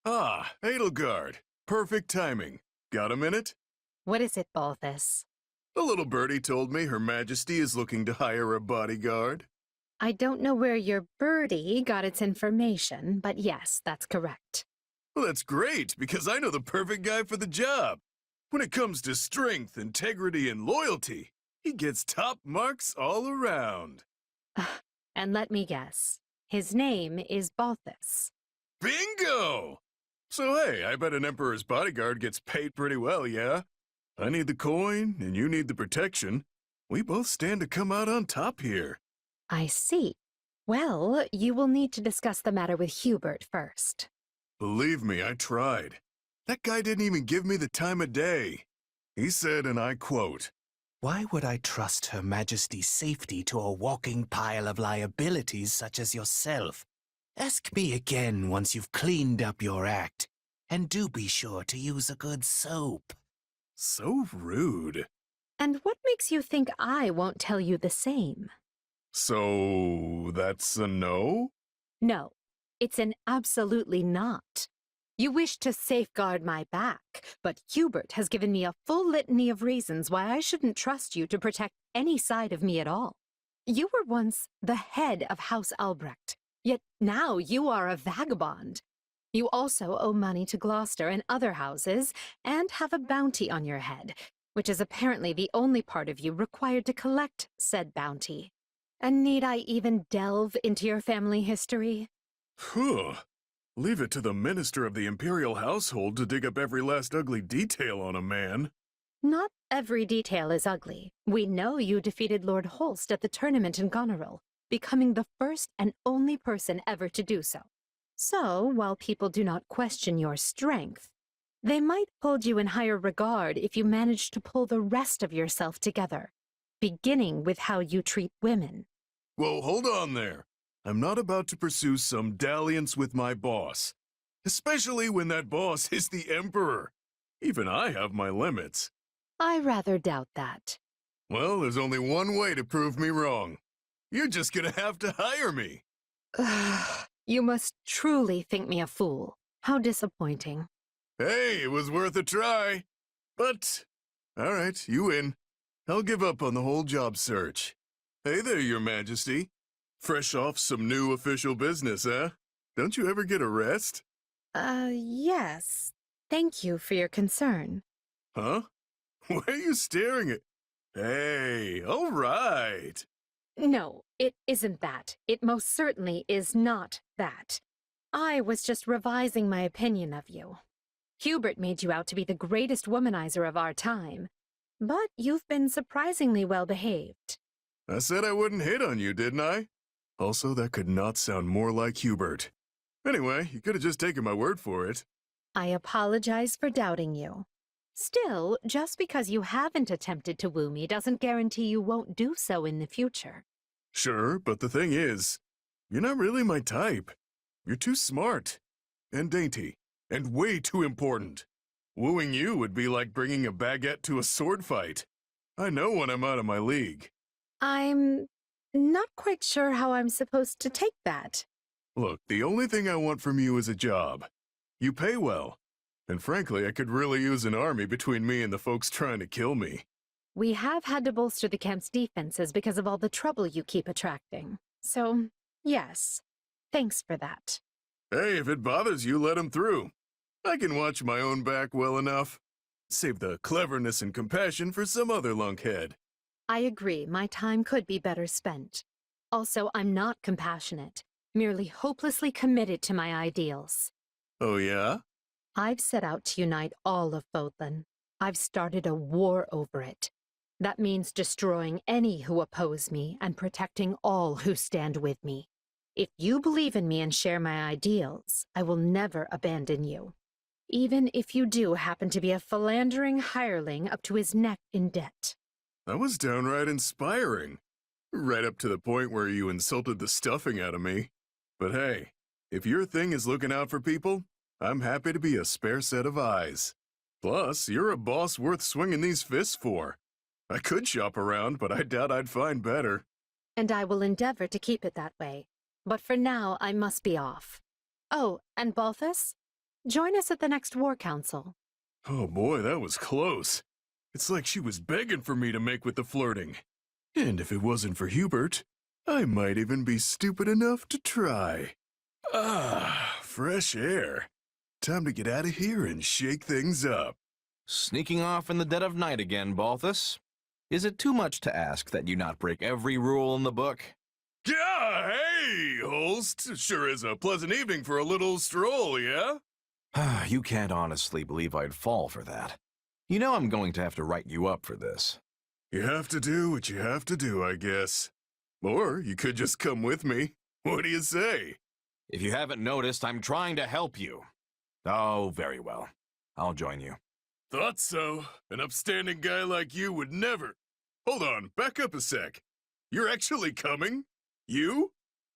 Ah, Edelgard. Perfect timing. Got a minute? What is it, Balthus? The little birdie told me Her Majesty is looking to hire a bodyguard. I don't know where your birdie got its information, but yes, that's correct. Well, that's great, because I know the perfect guy for the job. When it comes to strength, integrity, and loyalty, he gets top marks all around. And let me guess, his name is Balthus. Bingo! So hey, I bet an Emperor's bodyguard gets paid pretty well, yeah? I need the coin, and you need the protection. We both stand to come out on top here. I see. Well, you will need to discuss the matter with Hubert first. Believe me, I tried. That guy didn't even give me the time of day. He said, and I quote, Why would I trust Her Majesty's safety to a walking pile of liabilities such as yourself? Ask me again once you've cleaned up your act, and do be sure to use a good soap. So rude. And what makes you think I won't tell you the same? So, that's a no? No, it's an absolutely not. You wish to safeguard my back, but Hubert has given me a full litany of reasons why I shouldn't trust you to protect any side of me at all. You were once the head of House Albrecht, yet now you are a vagabond. You also owe money to Gloucester and other houses, and have a bounty on your head, which is apparently the only part of you required to collect said bounty. And need I even delve into your family history? Phew. Leave it to the minister of the imperial household to dig up every last ugly detail on a man. Not every detail is ugly. We know you defeated Lord Holst at the tournament in Goneril, becoming the first and only person ever to do so. So, while people do not question your strength, they might hold you in higher regard if you manage to pull the rest of yourself together, beginning with how you treat women. Whoa, hold on there. I'm not about to pursue some dalliance with my boss. Especially when that boss is the Emperor. Even I have my limits. I rather doubt that. Well, there's only one way to prove me wrong. You're just gonna have to hire me. You must truly think me a fool. How disappointing. Hey, it was worth a try. But, alright, you win. I'll give up on the whole job search. Hey there, Your Majesty. Fresh off some new official business, huh? Don't you ever get a rest? Yes. Thank you for your concern. Huh? Why are you staring at... Hey, all right. No, it isn't that. It most certainly is not that. I was just revising my opinion of you. Hubert made you out to be the greatest womanizer of our time, but you've been surprisingly well behaved. I said I wouldn't hit on you, didn't I? Also, that could not sound more like Hubert. Anyway, you could have just taken my word for it. I apologize for doubting you. Still, just because you haven't attempted to woo me doesn't guarantee you won't do so in the future. Sure, but the thing is, you're not really my type. You're too smart, and dainty, and way too important. Wooing you would be like bringing a baguette to a sword fight. I know when I'm out of my league. I'm not quite sure how I'm supposed to take that. Look, the only thing I want from you is a job. You pay well. And frankly, I could really use an army between me and the folks trying to kill me. We have had to bolster the camp's defenses because of all the trouble you keep attracting. So, yes, thanks for that. Hey, if it bothers you, let him through. I can watch my own back well enough. Save the cleverness and compassion for some other lunkhead. I agree, my time could be better spent. Also, I'm not compassionate, merely hopelessly committed to my ideals. Oh yeah? I've set out to unite all of Bodlin. I've started a war over it. That means destroying any who oppose me and protecting all who stand with me. If you believe in me and share my ideals, I will never abandon you. Even if you do happen to be a philandering hireling up to his neck in debt. That was downright inspiring. Right up to the point where you insulted the stuffing out of me. But hey, if your thing is looking out for people, I'm happy to be a spare set of eyes. Plus, you're a boss worth swinging these fists for. I could shop around, but I doubt I'd find better. And I will endeavor to keep it that way. But for now, I must be off. Oh, and Balthus? Join us at the next War Council. Oh boy, that was close. It's like she was begging for me to make with the flirting. And if it wasn't for Hubert, I might even be stupid enough to try. Ah, fresh air. Time to get out of here and shake things up. Sneaking off in the dead of night again, Balthus. Is it too much to ask that you not break every rule in the book? Yeah, hey, Holst. Sure is a pleasant evening for a little stroll, yeah? You can't honestly believe I'd fall for that. You know I'm going to have to write you up for this. You have to do what you have to do, I guess. Or you could just come with me. What do you say? If you haven't noticed, I'm trying to help you. Oh, very well. I'll join you. Thought so. An upstanding guy like you would never. Hold on, back up a sec. You're actually coming? You?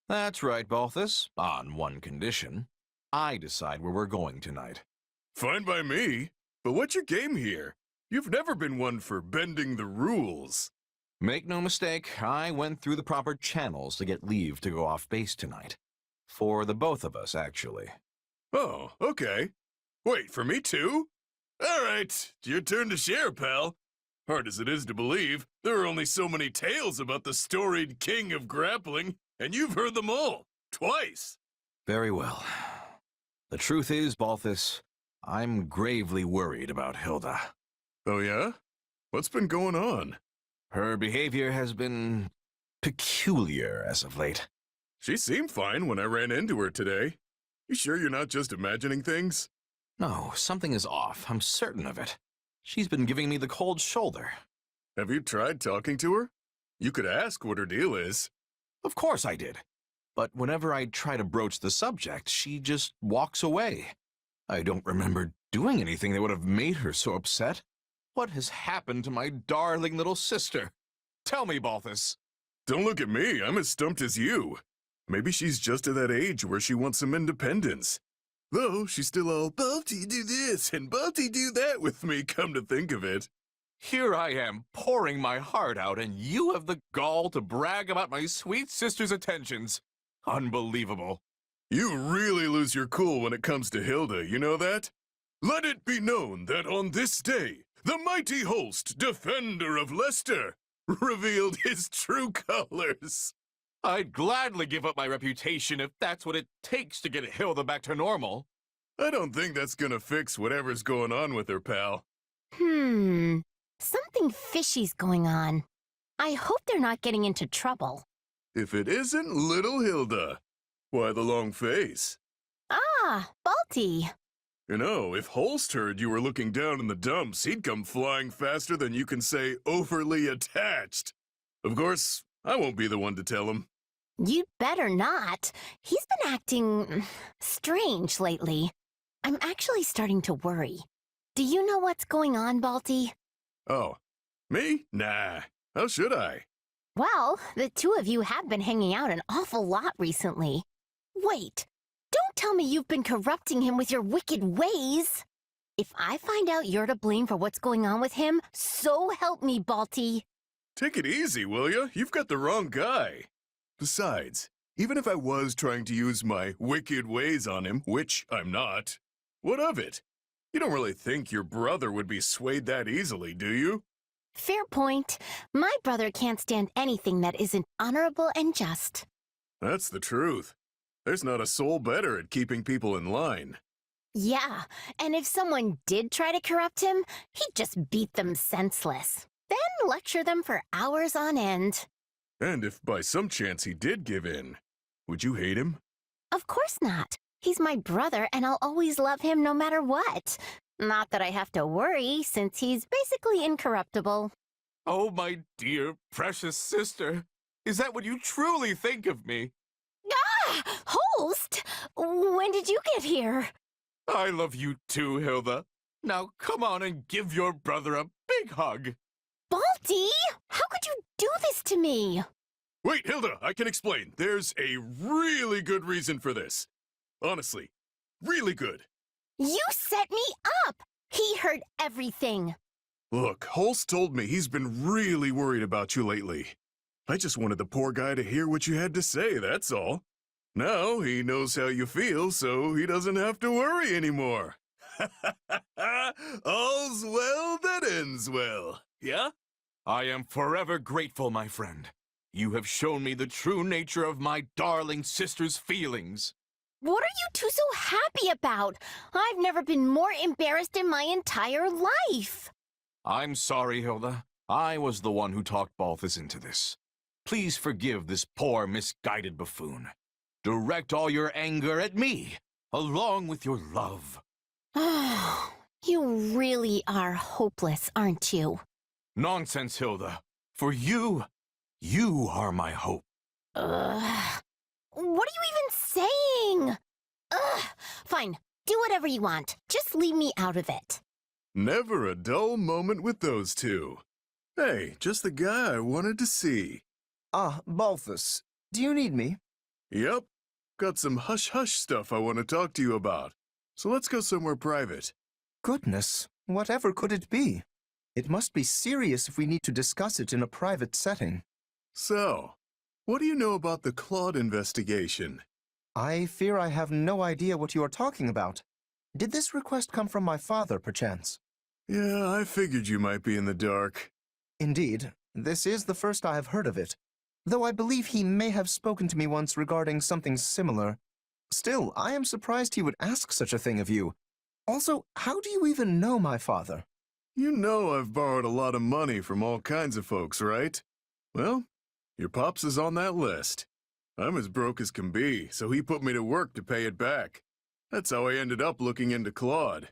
That's right, Balthus. On one condition. I decide where we're going tonight. Fine by me. But what's your game here? You've never been one for bending the rules. Make no mistake, I went through the proper channels to get leave to go off base tonight. For the both of us, actually. Oh, okay. Wait, for me too? All right, your turn to share, pal. Hard as it is to believe, there are only so many tales about the storied king of grappling, and you've heard them all, twice. Very well. The truth is, Balthus, I'm gravely worried about Hilda. Oh yeah? What's been going on? Her behavior has been peculiar as of late. She seemed fine when I ran into her today. You sure you're not just imagining things? No, something is off. I'm certain of it. She's been giving me the cold shoulder. Have you tried talking to her? You could ask what her deal is. Of course I did. But whenever I try to broach the subject, she just walks away. I don't remember doing anything that would have made her so upset. What has happened to my darling little sister? Tell me, Balthus. Don't look at me. I'm as stumped as you. Maybe she's just at that age where she wants some independence. Though she's still all, Balti do this and Balti do that with me, come to think of it. Here I am, pouring my heart out, and you have the gall to brag about my sweet sister's attentions. Unbelievable. You really lose your cool when it comes to Hilda, you know that? Let it be known that on this day, the mighty Holst, defender of Leicester, revealed his true colors. I'd gladly give up my reputation if that's what it takes to get Hilda back to normal. I don't think that's gonna fix whatever's going on with her, pal. Something fishy's going on. I hope they're not getting into trouble. If it isn't little Hilda, why the long face? Ah, Balti. You know, if Holst heard you were looking down in the dumps, he'd come flying faster than you can say overly attached. Of course, I won't be the one to tell him. You'd better not. He's been acting strange lately. I'm actually starting to worry. Do you know what's going on, Balti? Oh, me? Nah. How should I? Well, the two of you have been hanging out an awful lot recently. Wait, don't tell me you've been corrupting him with your wicked ways. If I find out you're to blame for what's going on with him, so help me, Balti. Take it easy, will ya? You've got the wrong guy. Besides, even if I was trying to use my wicked ways on him, which I'm not, what of it? You don't really think your brother would be swayed that easily, do you? Fair point. My brother can't stand anything that isn't honorable and just. That's the truth. There's not a soul better at keeping people in line. Yeah, and if someone did try to corrupt him, he'd just beat them senseless. Then lecture them for hours on end. And if by some chance he did give in, would you hate him? Of course not. He's my brother, and I'll always love him no matter what. Not that I have to worry, since he's basically incorruptible. Oh, my dear, precious sister. Is that what you truly think of me? Ah! Holst! When did you get here? I love you too, Hilda. Now come on and give your brother a big hug. Balti! How could you do this to me? Wait, Hilda, I can explain. There's a really good reason for this. Honestly, really good. You set me up! He heard everything. Look, Holst told me he's been really worried about you lately. I just wanted the poor guy to hear what you had to say, that's all. Now he knows how you feel, so he doesn't have to worry anymore. All's well that ends well, yeah? I am forever grateful, my friend. You have shown me the true nature of my darling sister's feelings. What are you two so happy about? I've never been more embarrassed in my entire life. I'm sorry, Hilda. I was the one who talked Balthus into this. Please forgive this poor, misguided buffoon. Direct all your anger at me, along with your love. You really are hopeless, aren't you? Nonsense, Hilda. For you are my hope. Ugh. What are you even saying? Ugh. Fine, do whatever you want. Just leave me out of it. Never a dull moment with those two. Hey, just the guy I wanted to see. Ah, Balthus, do you need me? Yep. Got some hush-hush stuff I want to talk to you about. So let's go somewhere private. Goodness, whatever could it be? It must be serious if we need to discuss it in a private setting. So, what do you know about the Claude investigation? I fear I have no idea what you are talking about. Did this request come from my father, perchance? Yeah, I figured you might be in the dark. Indeed, this is the first I have heard of it, though I believe he may have spoken to me once regarding something similar. Still, I am surprised he would ask such a thing of you. Also, how do you even know my father? You know I've borrowed a lot of money from all kinds of folks, right? Well, your pops is on that list. I'm as broke as can be, so he put me to work to pay it back. That's how I ended up looking into Claude.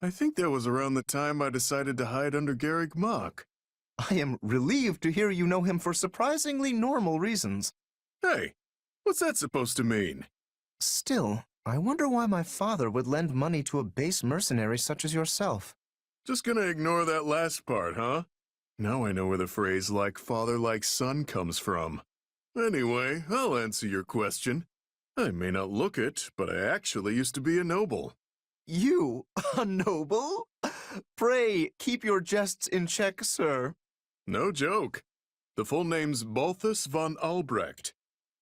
I think that was around the time I decided to hide under Garrick Mock. I am relieved to hear you know him for surprisingly normal reasons. Hey, what's that supposed to mean? Still, I wonder why my father would lend money to a base mercenary such as yourself. Just gonna ignore that last part, huh? Now I know where the phrase like father like son comes from. Anyway, I'll answer your question. I may not look it, but I actually used to be a noble. You, a noble? Pray, keep your jests in check, sir. No joke. The full name's Balthus von Albrecht.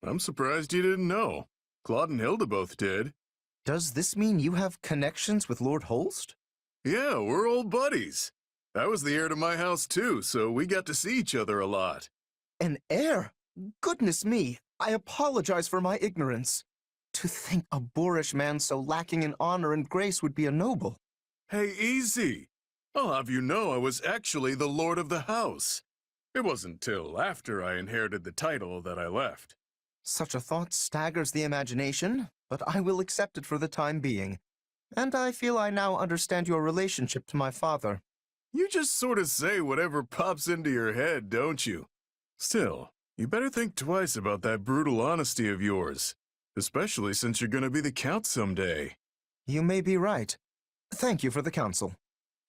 I'm surprised you didn't know. Claude and Hilda both did. Does this mean you have connections with Lord Holst? Yeah, we're old buddies. I was the heir to my house too, so we got to see each other a lot. An heir? Goodness me, I apologize for my ignorance. To think a boorish man so lacking in honor and grace would be a noble. Hey, easy. I'll have you know I was actually the lord of the house. It wasn't till after I inherited the title that I left. Such a thought staggers the imagination, but I will accept it for the time being. And I feel I now understand your relationship to my father. You just sort of say whatever pops into your head, don't you? Still, you better think twice about that brutal honesty of yours, especially since you're going to be the Count someday. You may be right. Thank you for the counsel.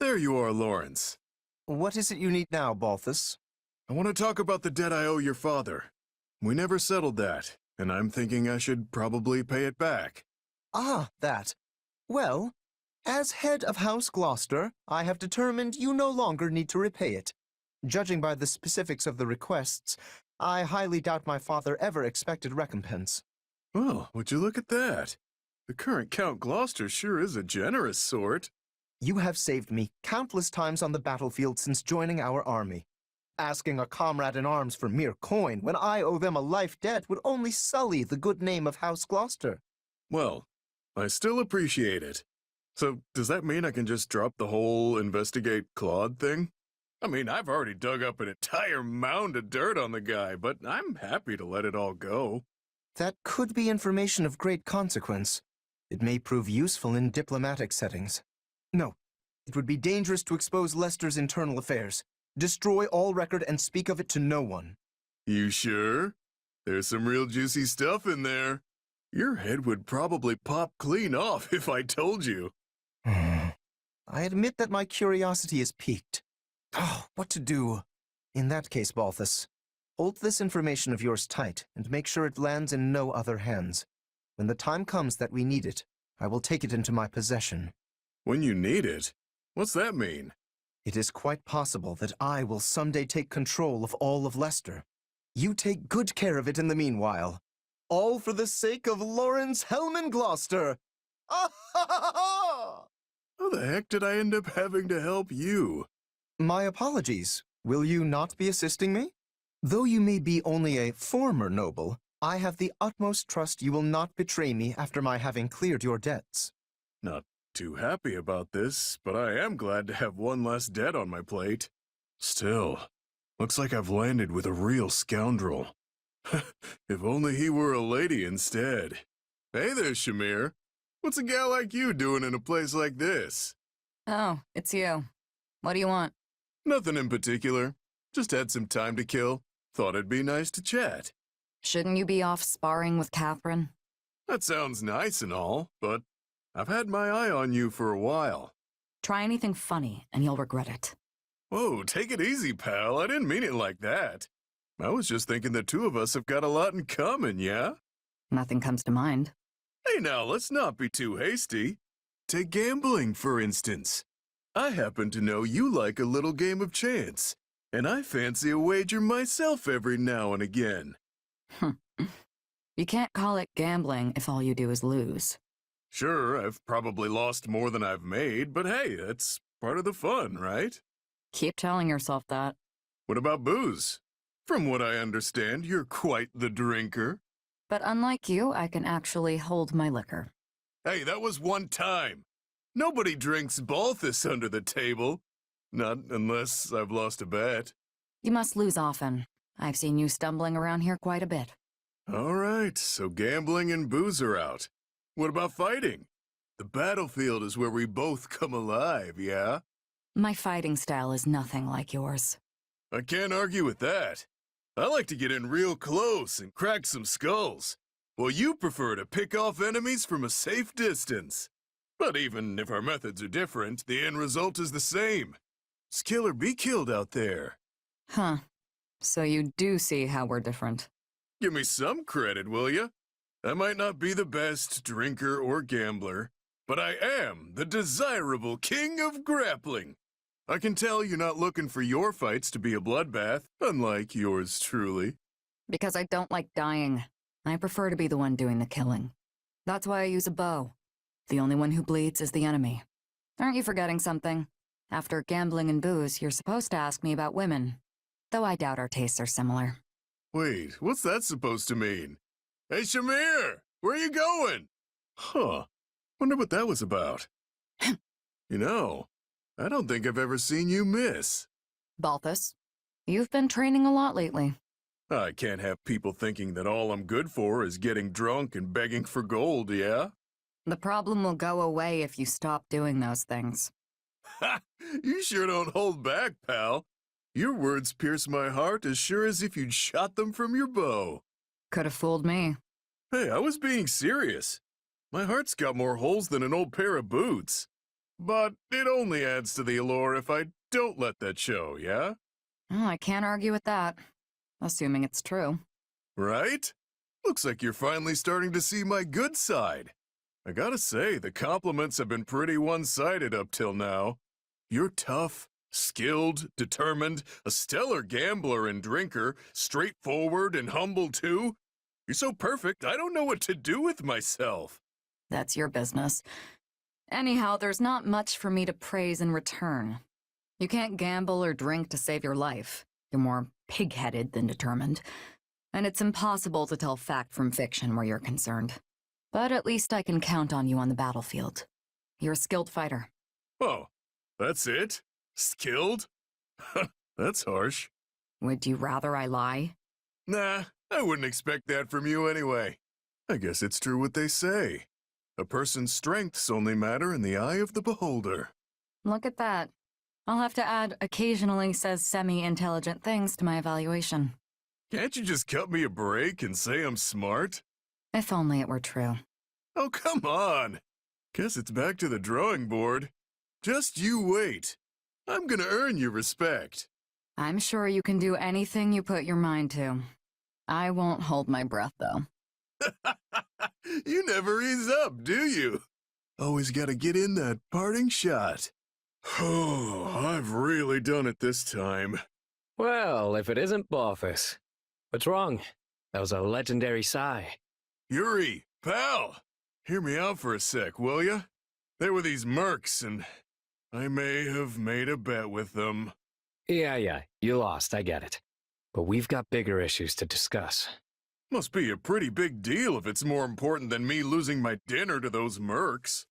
There you are, Lawrence. What is it you need now, Balthus? I want to talk about the debt I owe your father. We never settled that, and I'm thinking I should probably pay it back. Ah, that. Well, as head of House Gloucester, I have determined you no longer need to repay it. Judging by the specifics of the requests, I highly doubt my father ever expected recompense. Well, would you look at that? The current Count Gloucester sure is a generous sort. You have saved me countless times on the battlefield since joining our army. Asking a comrade in arms for mere coin when I owe them a life debt would only sully the good name of House Gloucester. Well, I still appreciate it. So, does that mean I can just drop the whole investigate Claude thing? I mean, I've already dug up an entire mound of dirt on the guy, but I'm happy to let it all go. That could be information of great consequence. It may prove useful in diplomatic settings. No, it would be dangerous to expose Leicester's internal affairs. Destroy all record and speak of it to no one. You sure? There's some real juicy stuff in there. Your head would probably pop clean off if I told you. I admit that my curiosity is piqued. Oh, what to do? In that case, Balthus, hold this information of yours tight and make sure it lands in no other hands. When the time comes that we need it, I will take it into my possession. When you need it? What's that mean? It is quite possible that I will someday take control of all of Leicester. You take good care of it in the meanwhile. All for the sake of Lawrence Hellman Gloucester. Ah, ha, ha, ha! How the heck did I end up having to help you? My apologies. Will you not be assisting me? Though you may be only a former noble, I have the utmost trust you will not betray me after my having cleared your debts. Not too happy about this, but I am glad to have one less debt on my plate. Still, looks like I've landed with a real scoundrel. If only he were a lady instead. Hey there, Shamir. What's a gal like you doing in a place like this? Oh, it's you. What do you want? Nothing in particular. Just had some time to kill. Thought it'd be nice to chat. Shouldn't you be off sparring with Catherine? That sounds nice and all, but I've had my eye on you for a while. Try anything funny, and you'll regret it. Whoa, take it easy, pal. I didn't mean it like that. I was just thinking the two of us have got a lot in common, yeah? Nothing comes to mind. Hey now, let's not be too hasty. Take gambling, for instance. I happen to know you like a little game of chance, and I fancy a wager myself every now and again. You can't call it gambling if all you do is lose. Sure, I've probably lost more than I've made, but hey, that's part of the fun, right? Keep telling yourself that. What about booze? From what I understand, you're quite the drinker. But unlike you, I can actually hold my liquor. Hey, that was one time. Nobody drinks Balthus under the table. Not unless I've lost a bet. You must lose often. I've seen you stumbling around here quite a bit. All right, so gambling and booze are out. What about fighting? The battlefield is where we both come alive, yeah? My fighting style is nothing like yours. I can't argue with that. I like to get in real close and crack some skulls, while you prefer to pick off enemies from a safe distance. But even if our methods are different, the end result is the same. It's kill or be killed out there. Huh. So you do see how we're different. Give me some credit, will ya? I might not be the best drinker or gambler, but I am the desirable king of grappling. I can tell you're not looking for your fights to be a bloodbath, unlike yours truly. Because I don't like dying. I prefer to be the one doing the killing. That's why I use a bow. The only one who bleeds is the enemy. Aren't you forgetting something? After gambling and booze, you're supposed to ask me about women. Though I doubt our tastes are similar. Wait, what's that supposed to mean? Hey, Shamir! Where are you going? Huh. Wonder what that was about. You know, I don't think I've ever seen you miss. Balthus, you've been training a lot lately. I can't have people thinking that all I'm good for is getting drunk and begging for gold, yeah? The problem will go away if you stop doing those things. Ha! You sure don't hold back, pal. Your words pierce my heart as sure as if you'd shot them from your bow. Could have fooled me. Hey, I was being serious. My heart's got more holes than an old pair of boots. But it only adds to the allure if I don't let that show, yeah? Oh, I can't argue with that. Assuming it's true. Right? Looks like you're finally starting to see my good side. I gotta say, the compliments have been pretty one-sided up till now. You're tough, skilled, determined, a stellar gambler and drinker, straightforward and humble too. You're so perfect, I don't know what to do with myself. That's your business. Anyhow, there's not much for me to praise in return. You can't gamble or drink to save your life. You're more pig-headed than determined. And it's impossible to tell fact from fiction where you're concerned. But at least I can count on you on the battlefield. You're a skilled fighter. Oh, that's it? Skilled? That's harsh. Would you rather I lie? Nah, I wouldn't expect that from you anyway. I guess it's true what they say. A person's strengths only matter in the eye of the beholder. Look at that. I'll have to add occasionally says semi-intelligent things to my evaluation. Can't you just cut me a break and say I'm smart? If only it were true. Oh, come on. Guess it's back to the drawing board. Just you wait. I'm gonna earn your respect. I'm sure you can do anything you put your mind to. I won't hold my breath, though. You never ease up, do you? Always gotta get in that parting shot. Oh, I've really done it this time. Well, if it isn't Balthus. What's wrong? That was a legendary sigh. Yuri, pal! Hear me out for a sec, will ya? There were these mercs, and I may have made a bet with them. Yeah, you lost, I get it. But we've got bigger issues to discuss. Must be a pretty big deal if it's more important than me losing my dinner to those mercs.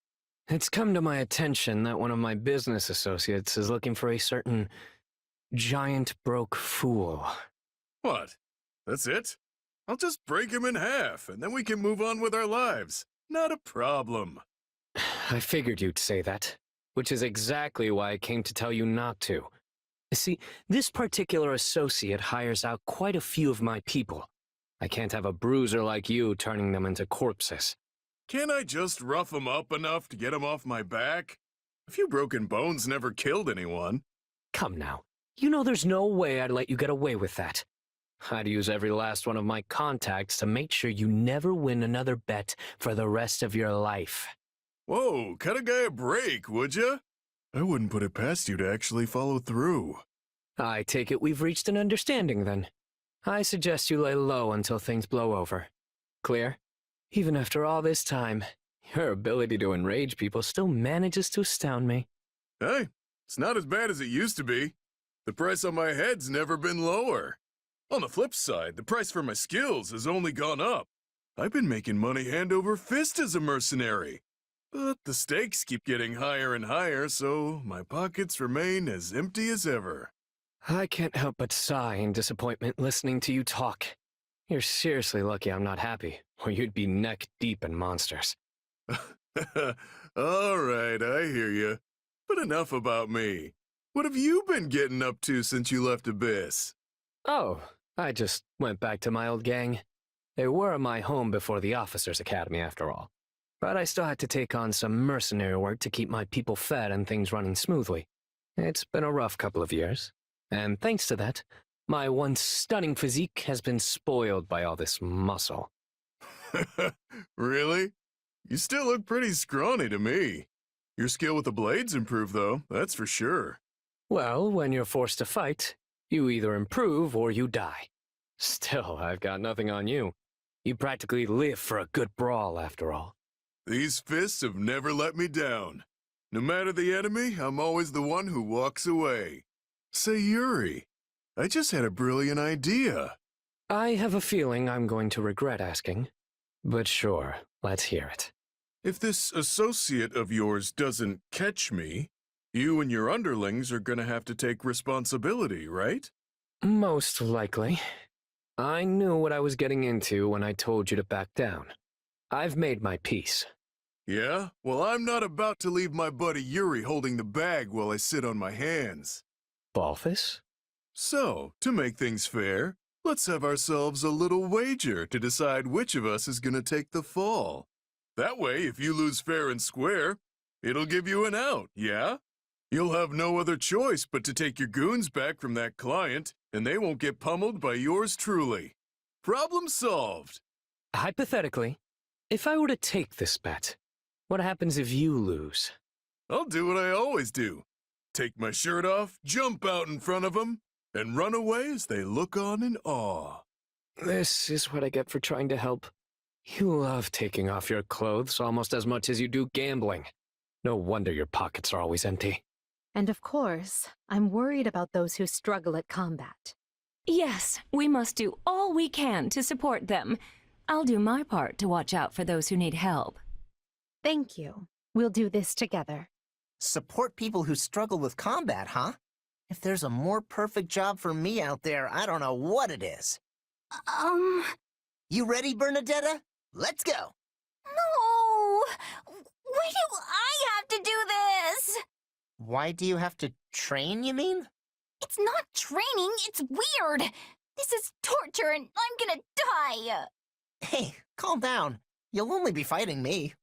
It's come to my attention that one of my business associates is looking for a certain giant broke fool. What? That's it? I'll just break him in half, and then we can move on with our lives. Not a problem. I figured you'd say that, which is exactly why I came to tell you not to. See, this particular associate hires out quite a few of my people. I can't have a bruiser like you turning them into corpses. Can't I just rough him up enough to get him off my back? A few broken bones never killed anyone. Come now, you know there's no way I'd let you get away with that. I'd use every last one of my contacts to make sure you never win another bet for the rest of your life. Whoa, cut a guy a break, would ya? I wouldn't put it past you to actually follow through. I take it we've reached an understanding then. I suggest you lay low until things blow over. Clear? Even after all this time, your ability to enrage people still manages to astound me. Hey, it's not as bad as it used to be. The price on my head's never been lower. On the flip side, the price for my skills has only gone up. I've been making money hand over fist as a mercenary. But the stakes keep getting higher and higher, so my pockets remain as empty as ever. I can't help but sigh in disappointment listening to you talk. You're seriously lucky I'm not happy, or you'd be neck deep in monsters. All right, I hear you. But enough about me. What have you been getting up to since you left Abyss? Oh, I just went back to my old gang. They were my home before the Officers' Academy, after all. But I still had to take on some mercenary work to keep my people fed and things running smoothly. It's been a rough couple of years, and thanks to that, my once stunning physique has been spoiled by all this muscle. Really? You still look pretty scrawny to me. Your skill with the blades improved, though, that's for sure. Well, when you're forced to fight, you either improve or you die. Still, I've got nothing on you. You practically live for a good brawl, after all. These fists have never let me down. No matter the enemy, I'm always the one who walks away. Say, Yuri, I just had a brilliant idea. I have a feeling I'm going to regret asking. But sure, let's hear it. If this associate of yours doesn't catch me, you and your underlings are gonna have to take responsibility, right? Most likely. I knew what I was getting into when I told you to back down. I've made my peace. Yeah? Well, I'm not about to leave my buddy Yuri holding the bag while I sit on my hands. Balthus? So, to make things fair, let's have ourselves a little wager to decide which of us is gonna take the fall. That way, if you lose fair and square, it'll give you an out, yeah? You'll have no other choice but to take your goons back from that client, and they won't get pummeled by yours truly. Problem solved. Hypothetically, if I were to take this bet, what happens if you lose? I'll do what I always do. Take my shirt off, jump out in front of them, and run away as they look on in awe. This is what I get for trying to help. You love taking off your clothes almost as much as you do gambling. No wonder your pockets are always empty. And of course, I'm worried about those who struggle at combat. Yes, we must do all we can to support them. I'll do my part to watch out for those who need help. Thank you. We'll do this together. Support people who struggle with combat, huh? If there's a more perfect job for me out there, I don't know what it is. You ready, Bernadetta? Let's go! No! Why do I have to do this? Why do you have to train, you mean? It's not training, it's weird. This is torture and I'm gonna die. Hey, calm down. You'll only be fighting me.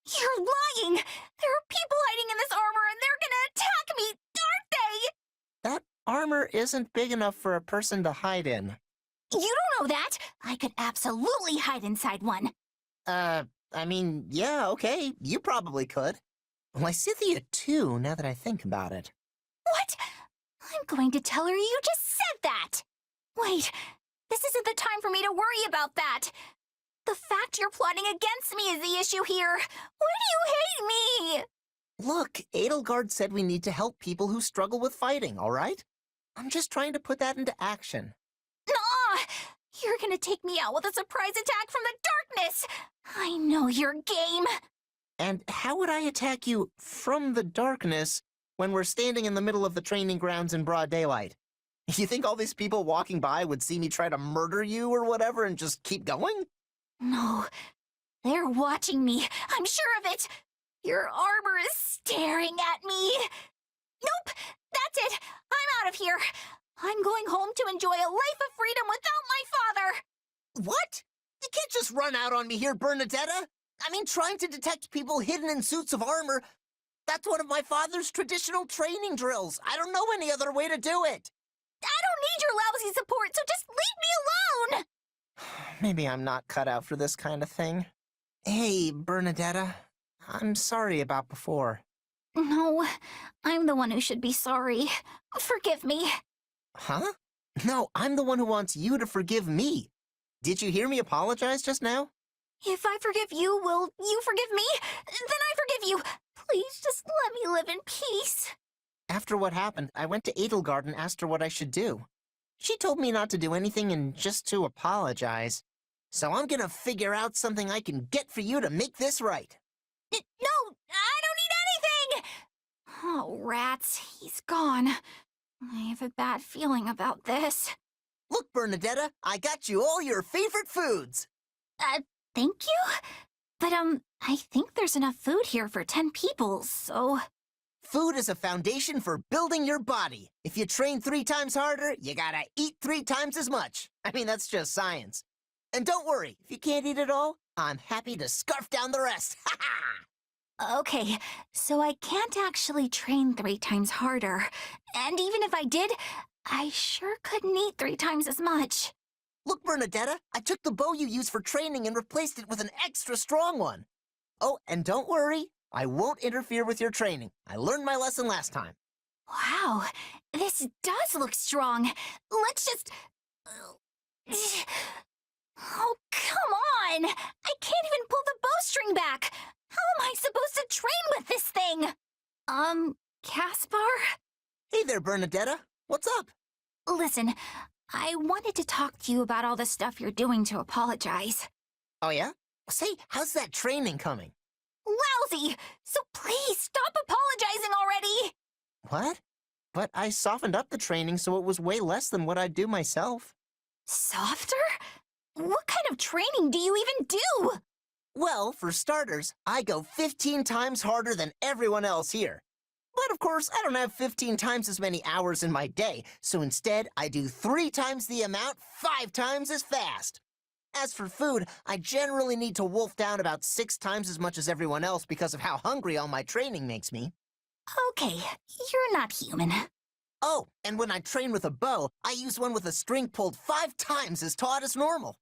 You're lying! There are people hiding in this armor and they're gonna attack me, aren't they? That armor isn't big enough for a person to hide in. You don't know that! I could absolutely hide inside one. I mean, yeah, okay, you probably could. Lysithea too, now that I think about it. What? I'm going to tell her you just said that! Wait, this isn't the time for me to worry about that. The fact you're plotting against me is the issue here. Why do you hate me? Look, Edelgard said we need to help people who struggle with fighting, all right? I'm just trying to put that into action. Nah! You're gonna take me out with a surprise attack from the darkness! I know your game! And how would I attack you from the darkness when we're standing in the middle of the training grounds in broad daylight? You think all these people walking by would see me try to murder you or whatever and just keep going? No. They're watching me. I'm sure of it. Your armor is staring at me. Nope! That's it! I'm out of here! I'm going home to enjoy a life of freedom without my father! What? You can't just run out on me here, Bernadetta! I mean, trying to detect people hidden in suits of armor, that's one of my father's traditional training drills. I don't know any other way to do it. I don't need your lousy support, so just leave me alone! Maybe I'm not cut out for this kind of thing. Hey, Bernadetta. I'm sorry about before. No, I'm the one who should be sorry. Forgive me. Huh? No, I'm the one who wants you to forgive me. Did you hear me apologize just now? If I forgive you, will you forgive me? Then I forgive you. Please just let me live in peace. After what happened, I went to Edelgard and asked her what I should do. She told me not to do anything and just to apologize. So I'm gonna figure out something I can get for you to make this right. No, I don't need anything! Oh, rats, he's gone. I have a bad feeling about this. Look, Bernadetta, I got you all your favorite foods. Thank you? But, I think there's enough food here for 10 people, so... Food is a foundation for building your body. If you train 3 times harder, you gotta eat 3 times as much. I mean, that's just science. And don't worry, if you can't eat it all, I'm happy to scarf down the rest. Ha ha! Okay, so I can't actually train 3 times harder. And even if I did, I sure couldn't eat 3 times as much. Look, Bernadetta, I took the bow you use for training and replaced it with an extra strong one. Oh, and don't worry, I won't interfere with your training. I learned my lesson last time. Wow, this does look strong. Let's just... Oh, come on! I can't even pull the bowstring back! How am I supposed to train with this thing? Caspar? Hey there, Bernadetta. What's up? Listen, I wanted to talk to you about all the stuff you're doing to apologize. Oh, yeah? Say, how's that training coming? Lousy! So please stop apologizing already! What? But I softened up the training so it was way less than what I'd do myself. Softer? What kind of training do you even do? Well, for starters, I go 15 times harder than everyone else here. But of course, I don't have 15 times as many hours in my day, so instead I do 3 times the amount, 5 times as fast. As for food, I generally need to wolf down about 6 times as much as everyone else because of how hungry all my training makes me. Okay, you're not human. Oh, and when I train with a bow, I use one with a string pulled 5 times as taut as normal.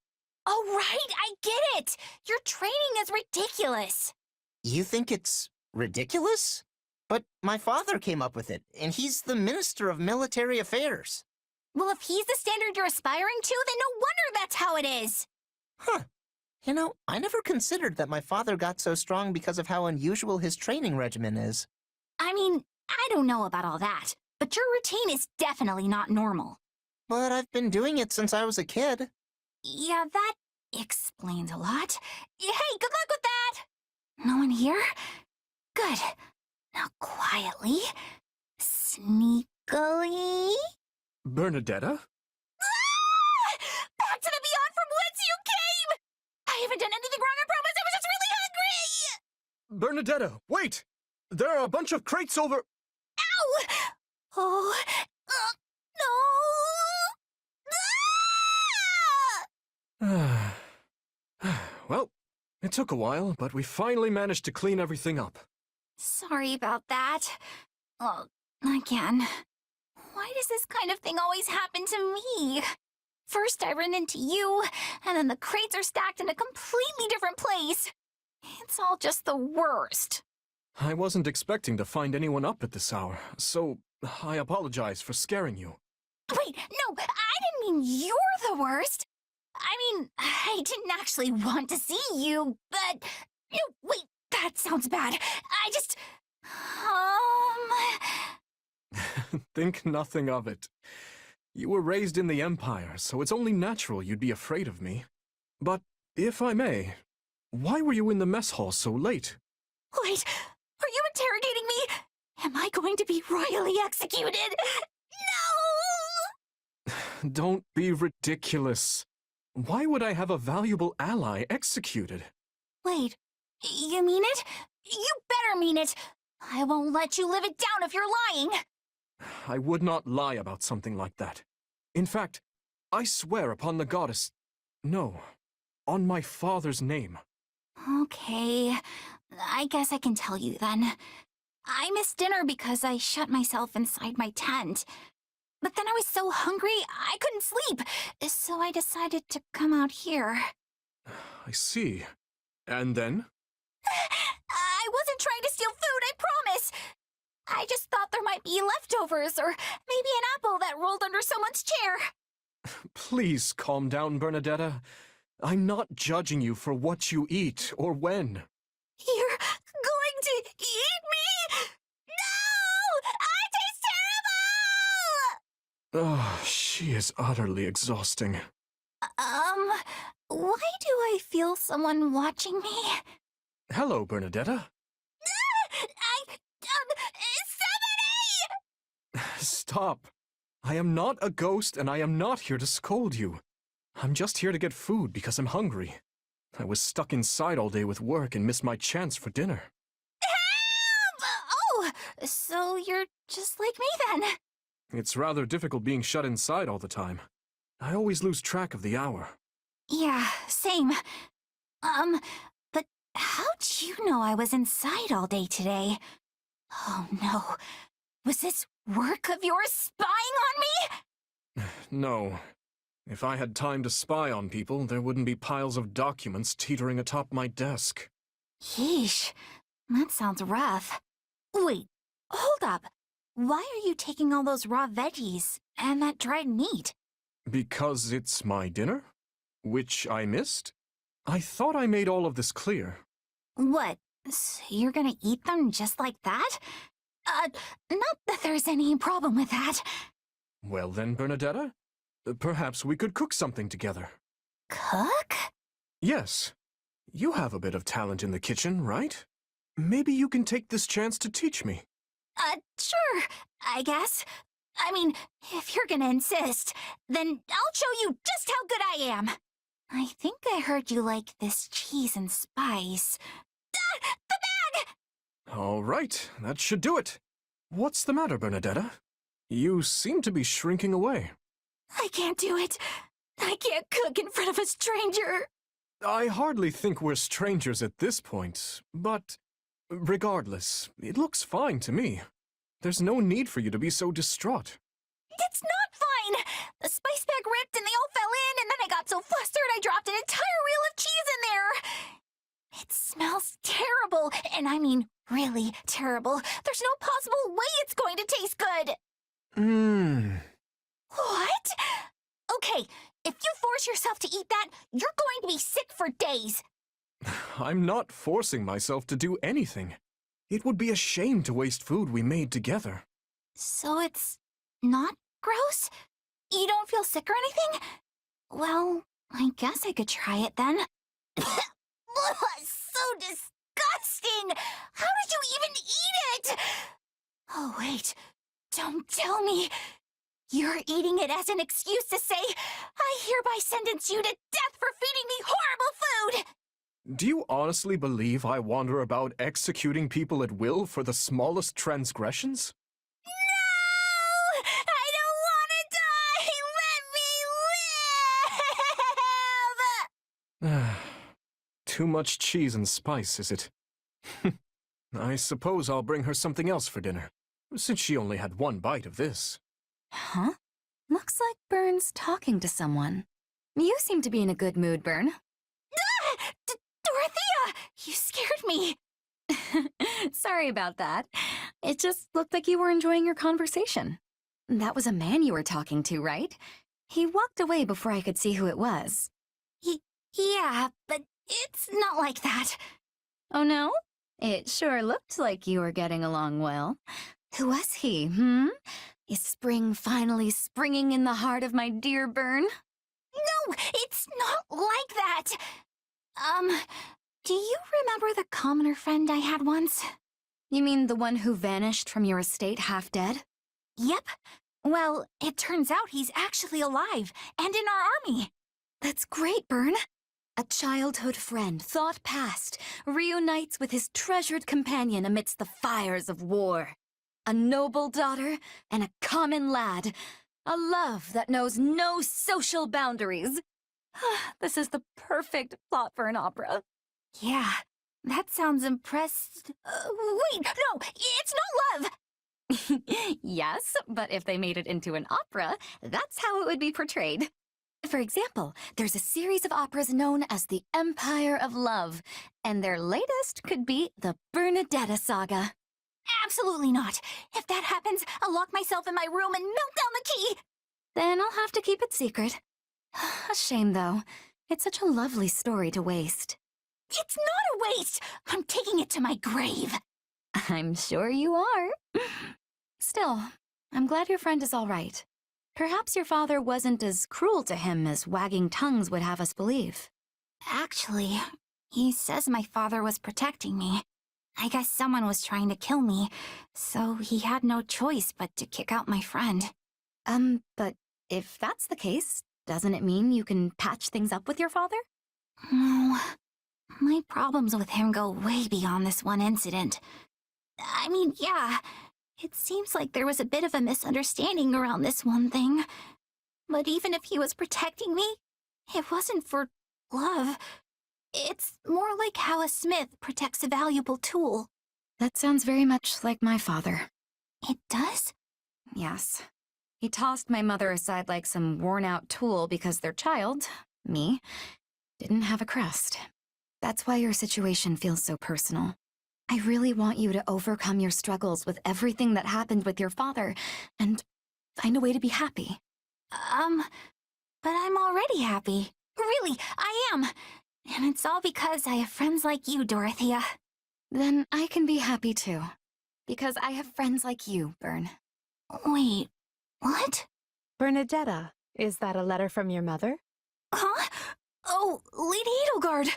Oh, right, I get it! Your training is ridiculous. You think it's ridiculous? But my father came up with it, and he's the Minister of Military Affairs. Well, if he's the standard you're aspiring to, then no wonder that's how it is. Huh. You know, I never considered that my father got so strong because of how unusual his training regimen is. I mean, I don't know about all that, but your routine is definitely not normal. But I've been doing it since I was a kid. Yeah, that explains a lot. Hey, good luck with that! No one here? Good. Now quietly, sneakily... Bernadetta? Ah! Back to the beyond from whence you came! I haven't done anything wrong, I promise, I was just really hungry! Bernadetta, wait! There are a bunch of crates over... Ow! Oh, no! Well, it took a while, but we finally managed to clean everything up. Sorry about that. Oh, again. Why does this kind of thing always happen to me? First I run into you, and then the crates are stacked in a completely different place. It's all just the worst. I wasn't expecting to find anyone up at this hour, so I apologize for scaring you. Wait, no, I didn't mean you're the worst. I mean, I didn't actually want to see you, but... No, wait, that sounds bad. I just... Think nothing of it. You were raised in the Empire, so it's only natural you'd be afraid of me. But, if I may, why were you in the mess hall so late? Wait, are you interrogating me? Am I going to be royally executed? No! Don't be ridiculous. Why would I have a valuable ally executed? Wait, you mean it? You better mean it! I won't let you live it down if you're lying! I would not lie about something like that. In fact, I swear upon the goddess... No, on my father's name. Okay, I guess I can tell you then. I missed dinner because I shut myself inside my tent. But then I was so hungry, I couldn't sleep, so I decided to come out here. I see. And then? I wasn't trying to steal food, I promise! I just thought there might be leftovers, or maybe an apple that rolled under someone's chair. Please calm down, Bernadetta. I'm not judging you for what you eat or when. You're going to eat me? No! I taste terrible! Oh, she is utterly exhausting. Why do I feel someone watching me? Hello, Bernadetta. Somebody! Stop. I am not a ghost, and I am not here to scold you. I'm just here to get food because I'm hungry. I was stuck inside all day with work and missed my chance for dinner. Oh, so you're just like me then. It's rather difficult being shut inside all the time. I always lose track of the hour. Yeah, same. But how'd you know I was inside all day today? Oh no. Was this work of yours spying on me? No. If I had time to spy on people, there wouldn't be piles of documents teetering atop my desk. Yeesh, that sounds rough. Wait, hold up. Why are you taking all those raw veggies and that dried meat? Because it's my dinner? Which I missed? I thought I made all of this clear. What, so you're gonna eat them just like that? Not that there's any problem with that. Well then, Bernadetta, perhaps we could cook something together. Cook? Yes. You have a bit of talent in the kitchen, right? Maybe you can take this chance to teach me. Sure, I guess. I mean, if you're gonna insist, then I'll show you just how good I am. I think I heard you like this cheese and spice. Ah, the bag! All right, that should do it. What's the matter, Bernadetta? You seem to be shrinking away. I can't do it. I can't cook in front of a stranger. I hardly think we're strangers at this point, but regardless, it looks fine to me. There's no need for you to be so distraught. It's not fine! The spice bag ripped and they all fell in, and then I got so flustered I dropped an entire reel of cheese in there! It smells terrible, and I mean really terrible. There's no possible way it's going to taste good! What? Okay, if you force yourself to eat that, you're going to be sick for days. I'm not forcing myself to do anything. It would be a shame to waste food we made together. So it's not gross? You don't feel sick or anything? Well, I guess I could try it then. So disgusting! How did you even eat it? Oh, wait. Don't tell me. You're eating it as an excuse to say, I hereby sentence you to death for feeding me horrible food! Do you honestly believe I wander about executing people at will for the smallest transgressions? No! I don't want to die! Let me live! Too much cheese and spice, is it? I suppose I'll bring her something else for dinner, since she only had one bite of this. Huh? Looks like Burn's talking to someone. You seem to be in a good mood, Burn. Dorothea! You scared me! Sorry about that. It just looked like you were enjoying your conversation. That was a man you were talking to, right? He walked away before I could see who it was. Yeah, but it's not like that. Oh no? It sure looked like you were getting along well. Who was he, Is spring finally springing in the heart of my dear Bern? No, it's not like that. Do you remember the commoner friend I had once? You mean the one who vanished from your estate half dead? Yep. Well, it turns out he's actually alive and in our army. That's great, Bern. A childhood friend, thought past, reunites with his treasured companion amidst the fires of war. A noble daughter and a common lad. A love that knows no social boundaries. This is the perfect plot for an opera. Yeah, that sounds impressed. Wait, no, it's not love! Yes, but if they made it into an opera, that's how it would be portrayed. For example, there's a series of operas known as the Empire of Love, and their latest could be the Bernadetta Saga. Absolutely not. If that happens, I'll lock myself in my room and melt down the key. Then I'll have to keep it secret. A shame, though. It's such a lovely story to waste. It's not a waste! I'm taking it to my grave. I'm sure you are. Still, I'm glad your friend is all right. Perhaps your father wasn't as cruel to him as wagging tongues would have us believe. Actually, he says my father was protecting me. I guess someone was trying to kill me, so he had no choice but to kick out my friend. But if that's the case, doesn't it mean you can patch things up with your father? No. My problems with him go way beyond this one incident. I mean, yeah, it seems like there was a bit of a misunderstanding around this one thing. But even if he was protecting me, it wasn't for love. It's more like how a smith protects a valuable tool. That sounds very much like my father. It does? Yes. He tossed my mother aside like some worn-out tool because their child, me, didn't have a crest. That's why your situation feels so personal. I really want you to overcome your struggles with everything that happened with your father and find a way to be happy. But I'm already happy. Really, I am. And it's all because I have friends like you, Dorothea. Then I can be happy too. Because I have friends like you, Bern. Wait, what? Bernadetta, is that a letter from your mother? Huh? Oh, Lady Edelgard.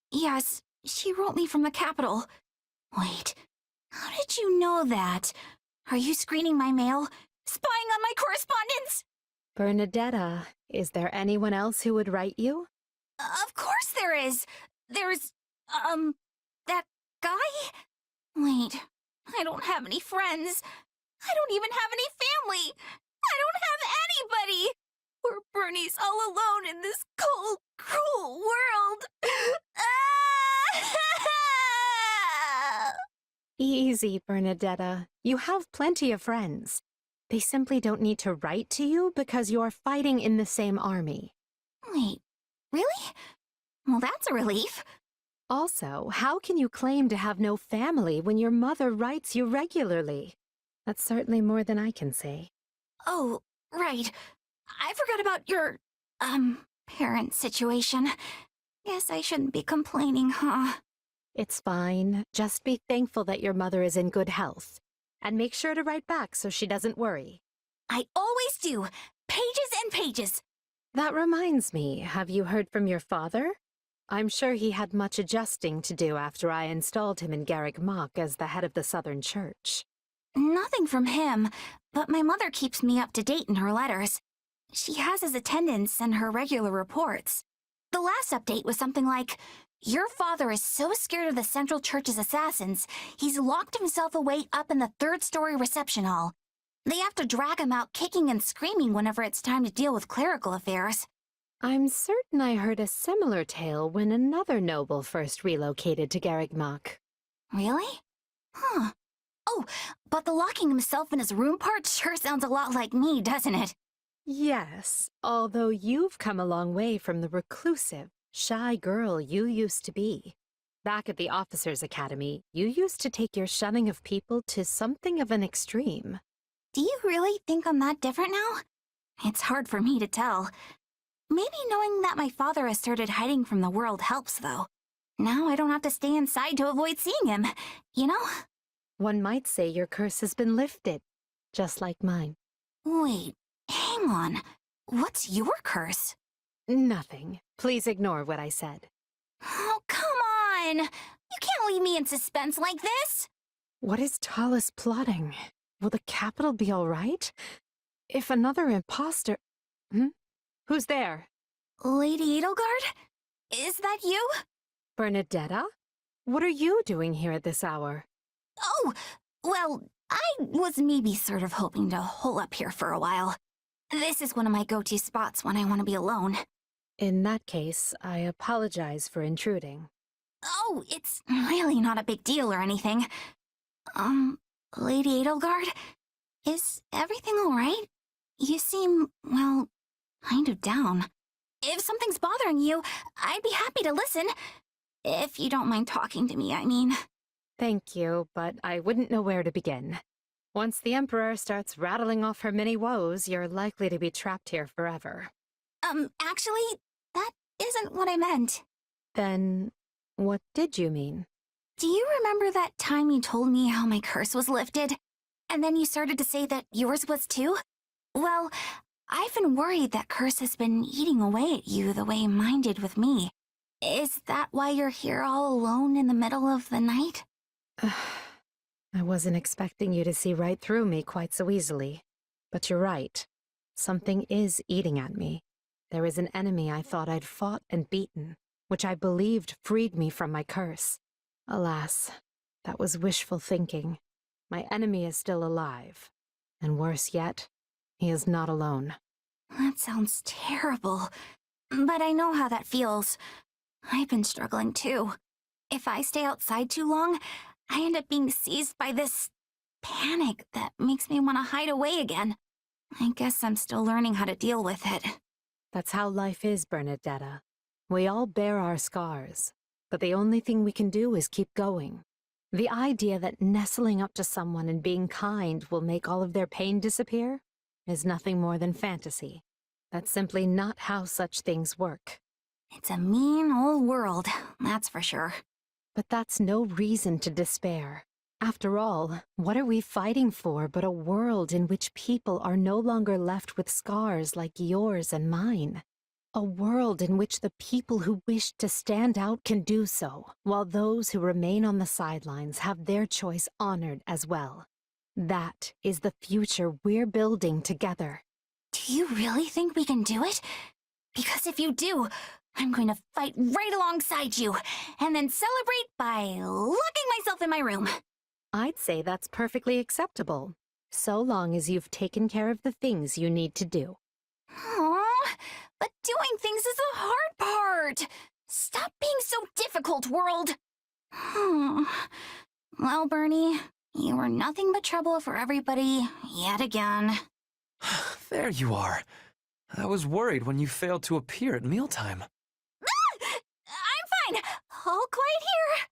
Yes, she wrote me from the capital. Wait, how did you know that? Are you screening my mail? Spying on my correspondence? Bernadetta, is there anyone else who would write you? Of course there is. There's, that guy? Wait, I don't have any friends. I don't even have any family. I don't have anybody. Poor Bernie's all alone in this cold, cruel world. Easy, Bernadetta. You have plenty of friends. They simply don't need to write to you because you're fighting in the same army. Wait, really? Well, that's a relief. Also, how can you claim to have no family when your mother writes you regularly? That's certainly more than I can say. Oh, right. I forgot about your, parent situation. Guess I shouldn't be complaining, huh? It's fine. Just be thankful that your mother is in good health. And make sure to write back so she doesn't worry. I always do. Pages and pages. That reminds me, have you heard from your father? I'm sure he had much adjusting to do after I installed him in Garrick Mach as the head of the Southern Church. Nothing from him, but my mother keeps me up to date in her letters. She has his attendance and her regular reports. The last update was something like, "Your father is so scared of the Central Church's assassins, he's locked himself away up in the third-story reception hall. They have to drag him out kicking and screaming whenever it's time to deal with clerical affairs." I'm certain I heard a similar tale when another noble first relocated to Garrick Mach. Really? Huh. Oh, but the locking himself in his room part sure sounds a lot like me, doesn't it? Yes, although you've come a long way from the reclusive, shy girl you used to be. Back at the Officers' Academy, you used to take your shunning of people to something of an extreme. Do you really think I'm that different now? It's hard for me to tell. Maybe knowing that my father has started hiding from the world helps, though. Now I don't have to stay inside to avoid seeing him, you know? One might say your curse has been lifted, just like mine. Wait, hang on. What's your curse? Nothing. Please ignore what I said. Oh, come on! You can't leave me in suspense like this! What is Talus plotting? Will the capital be all right? If another imposter... Who's there? Lady Edelgard? Is that you? Bernadetta? What are you doing here at this hour? Oh, well, I was maybe sort of hoping to hole up here for a while. This is one of my go-to spots when I want to be alone. In that case, I apologize for intruding. Oh, it's really not a big deal or anything. Lady Edelgard? Is everything alright? You seem, well, kind of down. If something's bothering you, I'd be happy to listen. If you don't mind talking to me, I mean. Thank you, but I wouldn't know where to begin. Once the Emperor starts rattling off her many woes, you're likely to be trapped here forever. Actually, that isn't what I meant. Then, what did you mean? Do you remember that time you told me how my curse was lifted? And then you started to say that yours was too? Well, I've been worried that curse has been eating away at you the way mine did with me. Is that why you're here all alone in the middle of the night? I wasn't expecting you to see right through me quite so easily. But you're right. Something is eating at me. There is an enemy I thought I'd fought and beaten, which I believed freed me from my curse. Alas, that was wishful thinking. My enemy is still alive. And worse yet, he is not alone. That sounds terrible. But I know how that feels. I've been struggling too. If I stay outside too long, I end up being seized by this panic that makes me want to hide away again. I guess I'm still learning how to deal with it. That's how life is, Bernadetta. We all bear our scars, but the only thing we can do is keep going. The idea that nestling up to someone and being kind will make all of their pain disappear is nothing more than fantasy. That's simply not how such things work. It's a mean old world, that's for sure. But that's no reason to despair. After all, what are we fighting for but a world in which people are no longer left with scars like yours and mine? A world in which the people who wish to stand out can do so, while those who remain on the sidelines have their choice honored as well. That is the future we're building together. Do you really think we can do it? Because if you do, I'm going to fight right alongside you, and then celebrate by locking myself in my room. I'd say that's perfectly acceptable, so long as you've taken care of the things you need to do. Aww, but doing things is the hard part. Stop being so difficult, world. Well, Bernie, you were nothing but trouble for everybody, yet again. There you are. I was worried when you failed to appear at mealtime. I'm fine. All quiet here.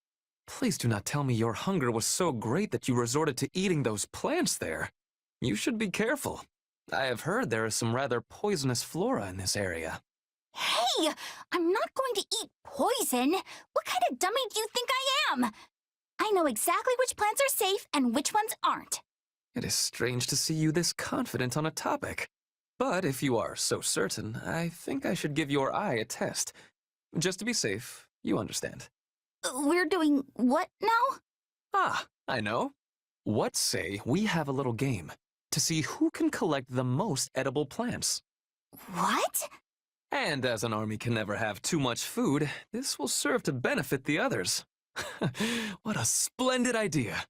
Please do not tell me your hunger was so great that you resorted to eating those plants there. You should be careful. I have heard there is some rather poisonous flora in this area. Hey, I'm not going to eat poison. What kind of dummy do you think I am? I know exactly which plants are safe and which ones aren't. It is strange to see you this confident on a topic. But if you are so certain, I think I should give your eye a test. Just to be safe, you understand. We're doing what now? Ah, I know. What say we have a little game to see who can collect the most edible plants? What? And as an army can never have too much food, this will serve to benefit the others. What a splendid idea.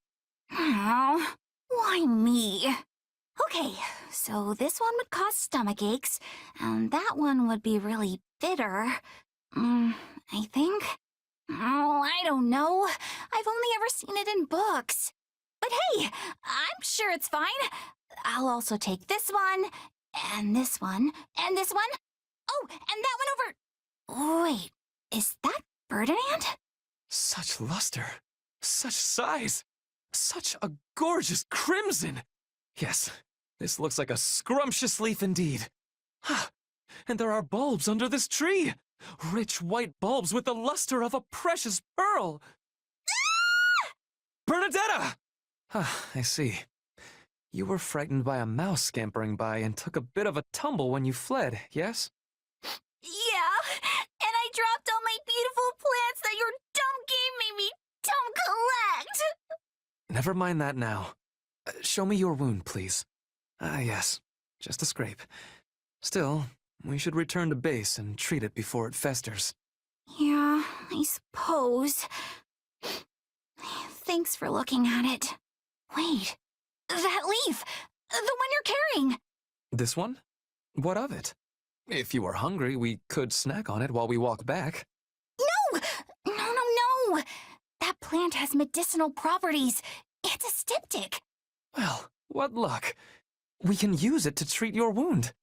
Oh, why me? Okay, so this one would cause stomach aches, and that one would be really bitter. I think. Oh, I don't know. I've only ever seen it in books. But hey, I'm sure it's fine. I'll also take this one, and this one, and this one. Oh, and that one over... Wait, is that Ferdinand? Such luster, such size, such a gorgeous crimson. Yes, this looks like a scrumptious leaf indeed. And there are bulbs under this tree! Rich white bulbs with the luster of a precious pearl! Bernadetta! Ah, I see. You were frightened by a mouse scampering by and took a bit of a tumble when you fled, yes? Yeah, and I dropped all my beautiful plants that your dumb game made me dumb collect! Never mind that now. Show me your wound, please. Ah, yes. Just a scrape. Still, we should return to base and treat it before it festers. Yeah, I suppose. Thanks for looking at it. Wait, that leaf! The one you're carrying! This one? What of it? If you are hungry, we could snack on it while we walk back. No! No! That plant has medicinal properties. It's a styptic. Well, what luck. We can use it to treat your wound.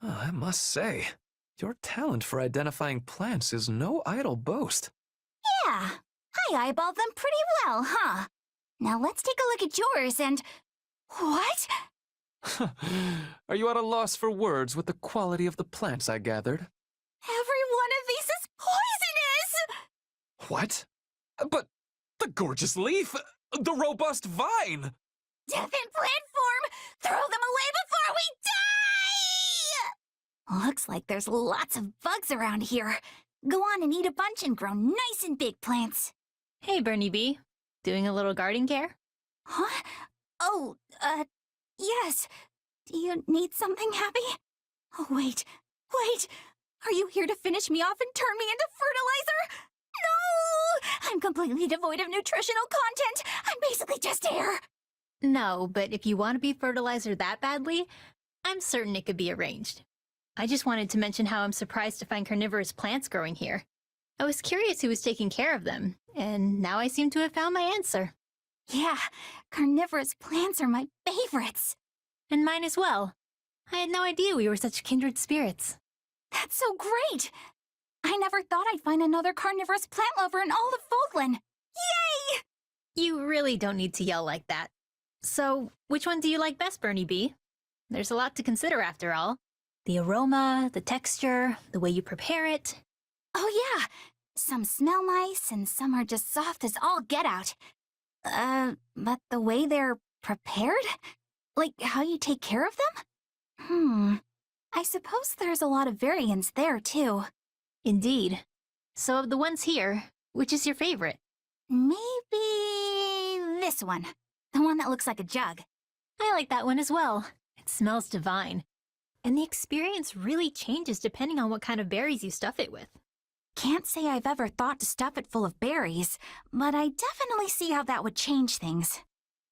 Oh, I must say, your talent for identifying plants is no idle boast. Yeah, I eyeballed them pretty well, huh? Now let's take a look at yours and... What? Are you at a loss for words with the quality of the plants I gathered? Every one of these is poisonous! What? But the gorgeous leaf! The robust vine! Death in plant form! Throw them away before we die! Looks like there's lots of bugs around here. Go on and eat a bunch and grow nice and big plants. Hey, Bernie B. Doing a little garden care? Huh? Oh, yes. Do you need something, Happy? Oh, wait. Are you here to finish me off and turn me into fertilizer? No! I'm completely devoid of nutritional content. I'm basically just air. No, but if you want to be fertilizer that badly, I'm certain it could be arranged. I just wanted to mention how I'm surprised to find carnivorous plants growing here. I was curious who was taking care of them, and now I seem to have found my answer. Yeah, carnivorous plants are my favorites. And mine as well. I had no idea we were such kindred spirits. That's so great! I never thought I'd find another carnivorous plant lover in all of Falkland. Yay! You really don't need to yell like that. So, which one do you like best, Bernie B? There's a lot to consider after all. The aroma, the texture, the way you prepare it. Oh yeah, some smell nice and some are just soft as all get out. But the way they're prepared? Like how you take care of them? I suppose there's a lot of variance there too. Indeed. So of the ones here, which is your favorite? Maybe this one. The one that looks like a jug. I like that one as well. It smells divine. And the experience really changes depending on what kind of berries you stuff it with. Can't say I've ever thought to stuff it full of berries, but I definitely see how that would change things.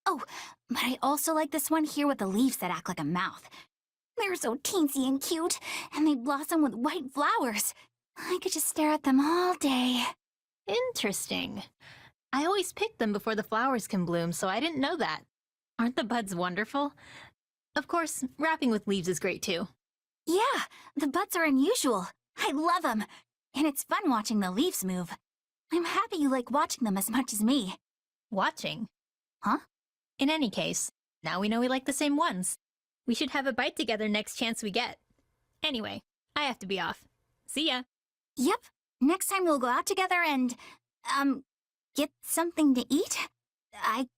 Oh, but I also like this one here with the leaves that act like a mouth. They're so teensy and cute, and they blossom with white flowers. I could just stare at them all day. Interesting. I always pick them before the flowers can bloom, so I didn't know that. Aren't the buds wonderful? Of course, wrapping with leaves is great too. Yeah, the buds are unusual. I love them. And it's fun watching the leaves move. I'm happy you like watching them as much as me. Watching? Huh? In any case, now we know we like the same ones. We should have a bite together next chance we get. Anyway, I have to be off. See ya. Yep. Next time we'll go out together and, get something to eat? I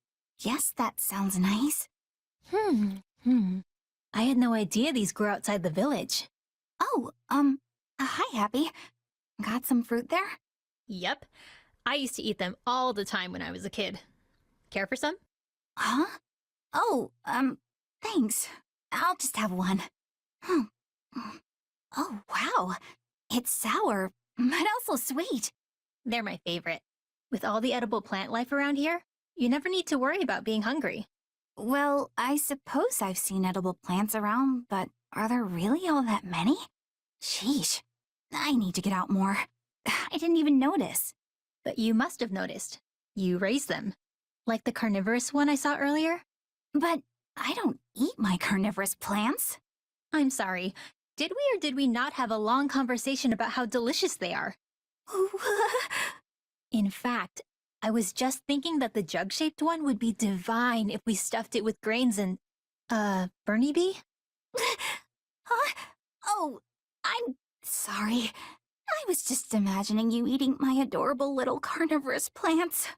guess that sounds nice. I had no idea these grew outside the village. Oh, hi, Happy. Got some fruit there? Yep. I used to eat them all the time when I was a kid. Care for some? Huh? Oh, thanks. I'll just have one. Oh, wow. It's sour, but also sweet. They're my favorite. With all the edible plant life around here, you never need to worry about being hungry. Well, I suppose I've seen edible plants around, but are there really all that many? Sheesh. I need to get out more. I didn't even notice. But you must have noticed. You raise them. Like the carnivorous one I saw earlier? But I don't eat my carnivorous plants. I'm sorry. Did we or did we not have a long conversation about how delicious they are? In fact, I was just thinking that the jug-shaped one would be divine if we stuffed it with grains and, Bernie B? Huh? Oh, I'm Sorry. I was just imagining you eating my adorable little carnivorous plants.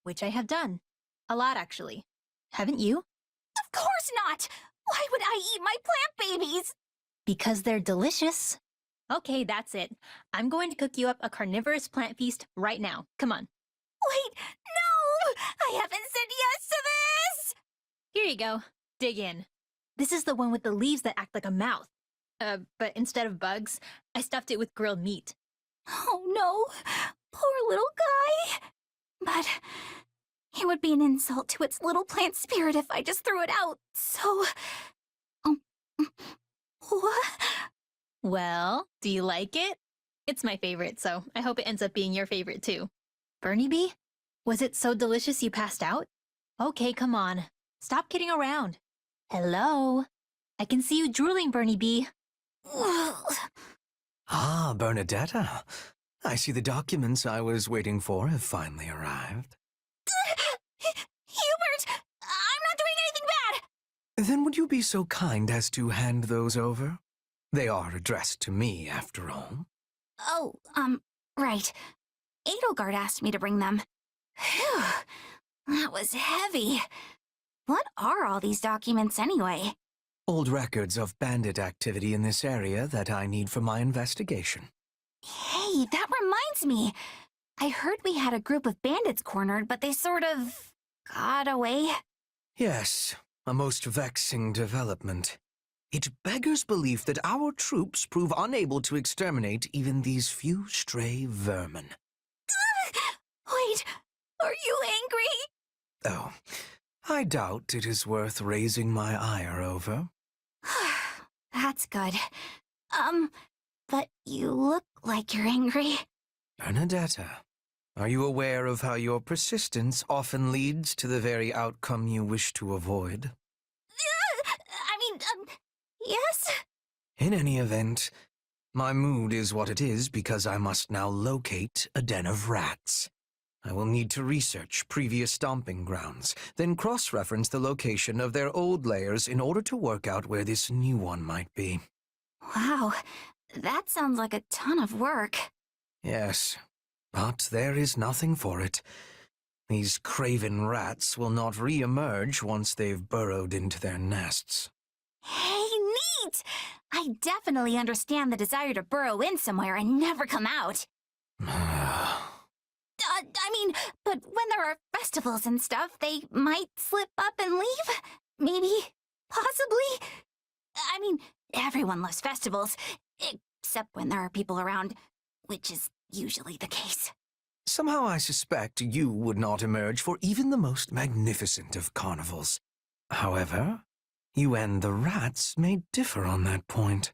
Which I have done. A lot, actually. Haven't you? Of course not! Why would I eat my plant babies? Because they're delicious. Okay, that's it. I'm going to cook you up a carnivorous plant feast right now. Come on. Wait, no! I haven't said yes to this! Here you go. Dig in. This is the one with the leaves that act like a mouth. But instead of bugs, I stuffed it with grilled meat. Oh no, poor little guy. But it would be an insult to its little plant spirit if I just threw it out, so... What? Well, do you like it? It's my favorite, so I hope it ends up being your favorite too. Bernie Bee? Was it so delicious you passed out? Okay, come on. Stop kidding around. Hello? I can see you drooling, Bernie Bee. Ah, Bernadetta. I see the documents I was waiting for have finally arrived. Hubert! I'm not doing anything bad! Then would you be so kind as to hand those over? They are addressed to me, after all. Oh, right. Edelgard asked me to bring them. Phew, that was heavy. What are all these documents anyway? Old records of bandit activity in this area that I need for my investigation. Hey, that reminds me. I heard we had a group of bandits cornered, but they sort of... got away. Yes, a most vexing development. It beggars belief that our troops prove unable to exterminate even these few stray vermin. Wait, are you angry? Oh, I doubt it is worth raising my ire over. That's good. But you look like you're angry. Bernadetta, are you aware of how your persistence often leads to the very outcome you wish to avoid? Yes? In any event, my mood is what it is because I must now locate a den of rats. I will need to research previous stomping grounds, then cross-reference the location of their old lairs in order to work out where this new one might be. Wow, that sounds like a ton of work. Yes, but there is nothing for it. These craven rats will not re-emerge once they've burrowed into their nests. Hey, neat! I definitely understand the desire to burrow in somewhere and never come out. But when there are festivals and stuff, they might slip up and leave? Maybe? Possibly? Everyone loves festivals, except when there are people around, which is usually the case. Somehow I suspect you would not emerge for even the most magnificent of carnivals. However, you and the rats may differ on that point.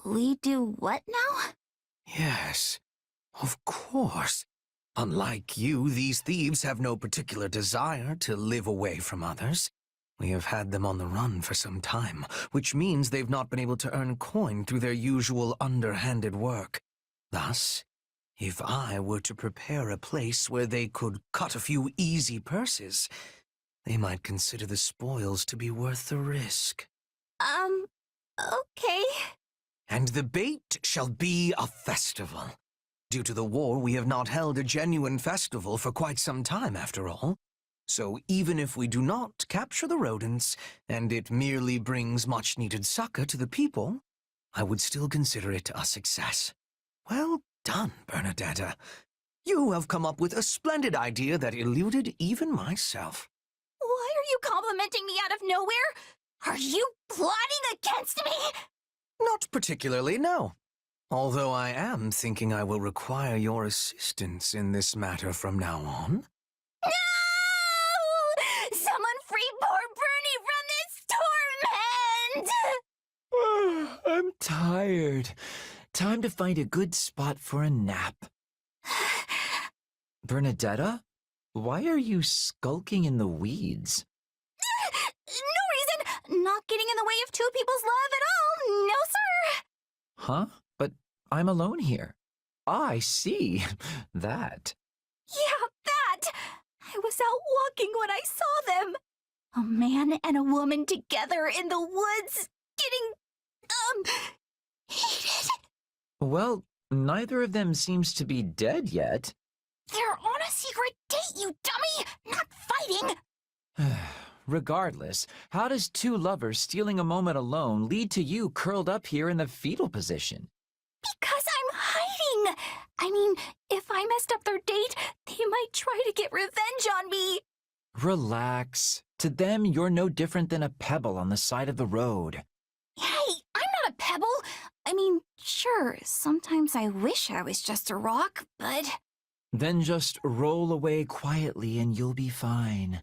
We do what now? Yes, of course. Unlike you, these thieves have no particular desire to live away from others. We have had them on the run for some time, which means they've not been able to earn coin through their usual underhanded work. Thus, if I were to prepare a place where they could cut a few easy purses, they might consider the spoils to be worth the risk. Okay. And the bait shall be a festival. Due to the war, we have not held a genuine festival for quite some time, after all. So even if we do not capture the rodents, and it merely brings much-needed succor to the people, I would still consider it a success. Well done, Bernadetta. You have come up with a splendid idea that eluded even myself. Why are you complimenting me out of nowhere? Are you plotting against me? Not particularly, no. Although I am thinking I will require your assistance in this matter from now on. No! Someone free poor Bernie from this torment! I'm tired. Time to find a good spot for a nap. Bernadetta? Why are you skulking in the weeds? No reason! Not getting in the way of two people's love at all! No, sir! Huh? But I'm alone here. I see. That. Yeah, that! I was out walking when I saw them. A man and a woman together in the woods, getting, heated. Well, neither of them seems to be dead yet. They're on a secret date, you dummy! Not fighting! Regardless, how does two lovers stealing a moment alone lead to you curled up here in the fetal position? Because I'm hiding! I mean, if I messed up their date, they might try to get revenge on me! Relax. To them, you're no different than a pebble on the side of the road. Hey, I'm not a pebble! I mean, sure, sometimes I wish I was just a rock, but... Then just roll away quietly and you'll be fine.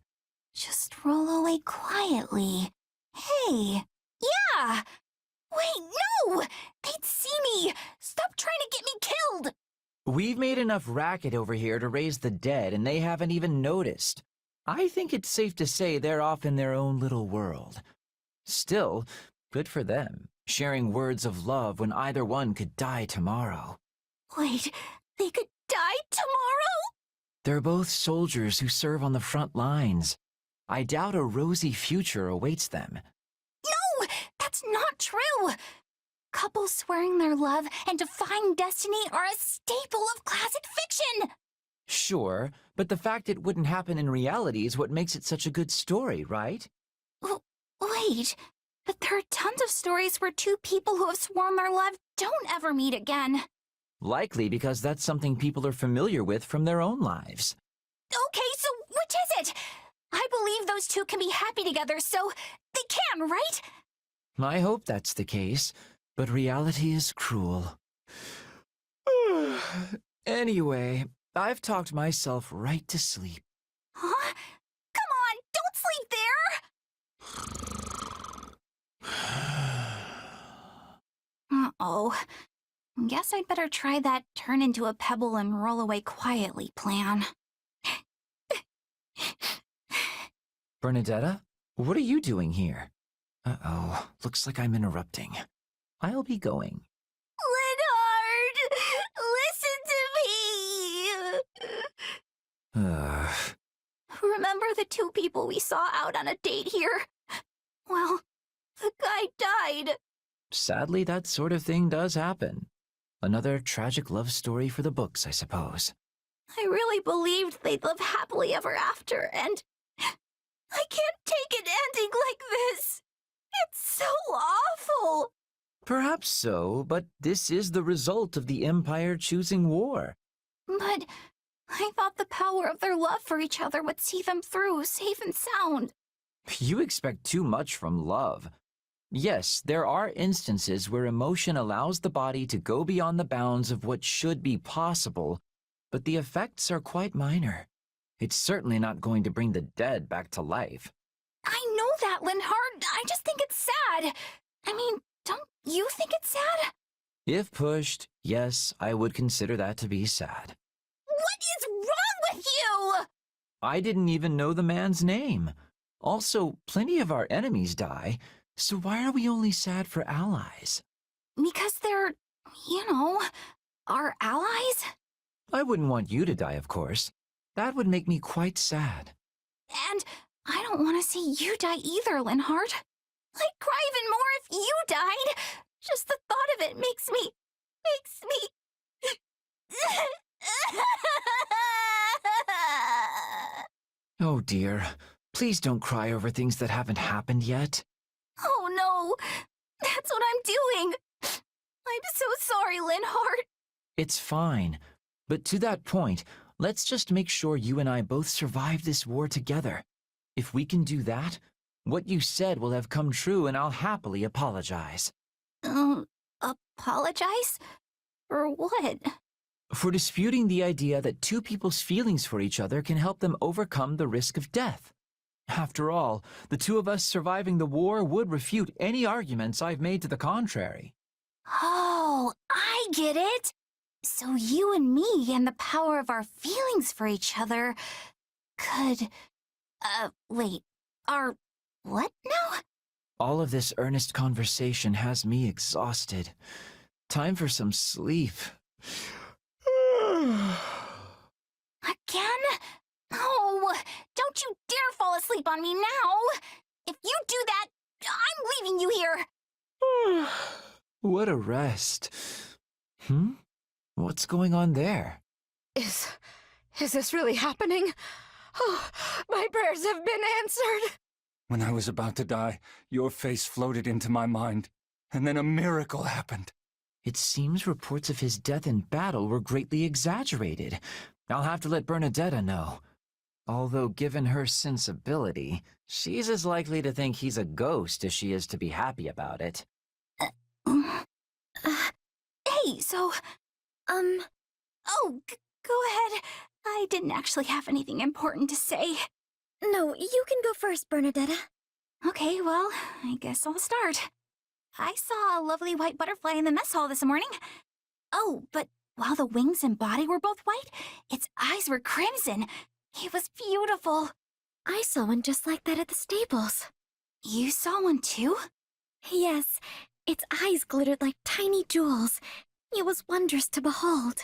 Just roll away quietly. Hey, yeah! Wait, no! They'd see me! Stop trying to get me killed! We've made enough racket over here to raise the dead, and they haven't even noticed. I think it's safe to say they're off in their own little world. Still, good for them, sharing words of love when either one could die tomorrow. Wait, they could die tomorrow? They're both soldiers who serve on the front lines. I doubt a rosy future awaits them. No, that's not true! Couples swearing their love and defying destiny are a staple of classic fiction! Sure, but the fact it wouldn't happen in reality is what makes it such a good story, right? Wait, but there are tons of stories where two people who have sworn their love don't ever meet again. Likely because that's something people are familiar with from their own lives. Okay, so which is it? I believe those two can be happy together, so they can, right? I hope that's the case, but reality is cruel. Anyway, I've talked myself right to sleep. Huh? Come on, don't sleep there! Uh-oh. Guess I'd better try that turn into a pebble and roll away quietly plan. Bernadetta, what are you doing here? Uh-oh, looks like I'm interrupting. I'll be going. Leonard! Listen to me! Remember the two people we saw out on a date here? Well, the guy died. Sadly, that sort of thing does happen. Another tragic love story for the books, I suppose. I really believed they'd live happily ever after, and I can't take an ending like this. It's so awful. Perhaps so, but this is the result of the Empire choosing war. But I thought the power of their love for each other would see them through safe and sound. You expect too much from love. Yes, there are instances where emotion allows the body to go beyond the bounds of what should be possible, but the effects are quite minor. It's certainly not going to bring the dead back to life. I know that, Linhart. I just think it's sad. I mean, don't you think it's sad? If pushed, yes, I would consider that to be sad. What is wrong with you? I didn't even know the man's name. Also, plenty of our enemies die, so why are we only sad for allies? Because they're, our allies? I wouldn't want you to die, of course. That would make me quite sad. And I don't want to see you die either, Linhart. I'd cry even more if you died. Just the thought of it makes me... Oh dear, please don't cry over things that haven't happened yet. Oh no, that's what I'm doing. I'm so sorry, Linhart. It's fine, but to that point, let's just make sure you and I both survive this war together. If we can do that, what you said will have come true and I'll happily apologize. Apologize? For what? For disputing the idea that two people's feelings for each other can help them overcome the risk of death. After all, the two of us surviving the war would refute any arguments I've made to the contrary. Oh, I get it. So you and me and the power of our feelings for each other could... wait, our what now? All of this earnest conversation has me exhausted. Time for some sleep. Again? Oh, don't you dare fall asleep on me now! If you do that, I'm leaving you here! What a rest. What's going on there? Is this really happening? Oh, my prayers have been answered. When I was about to die, your face floated into my mind, and then a miracle happened. It seems reports of his death in battle were greatly exaggerated. I'll have to let Bernadetta know. Although given her sensibility, she's as likely to think he's a ghost as she is to be happy about it. Hey, so, go ahead. I didn't actually have anything important to say. No, you can go first, Bernadetta. Okay, well, I guess I'll start. I saw a lovely white butterfly in the mess hall this morning. Oh, but while the wings and body were both white, its eyes were crimson. It was beautiful. I saw one just like that at the stables. You saw one too? Yes, its eyes glittered like tiny jewels. It was wondrous to behold.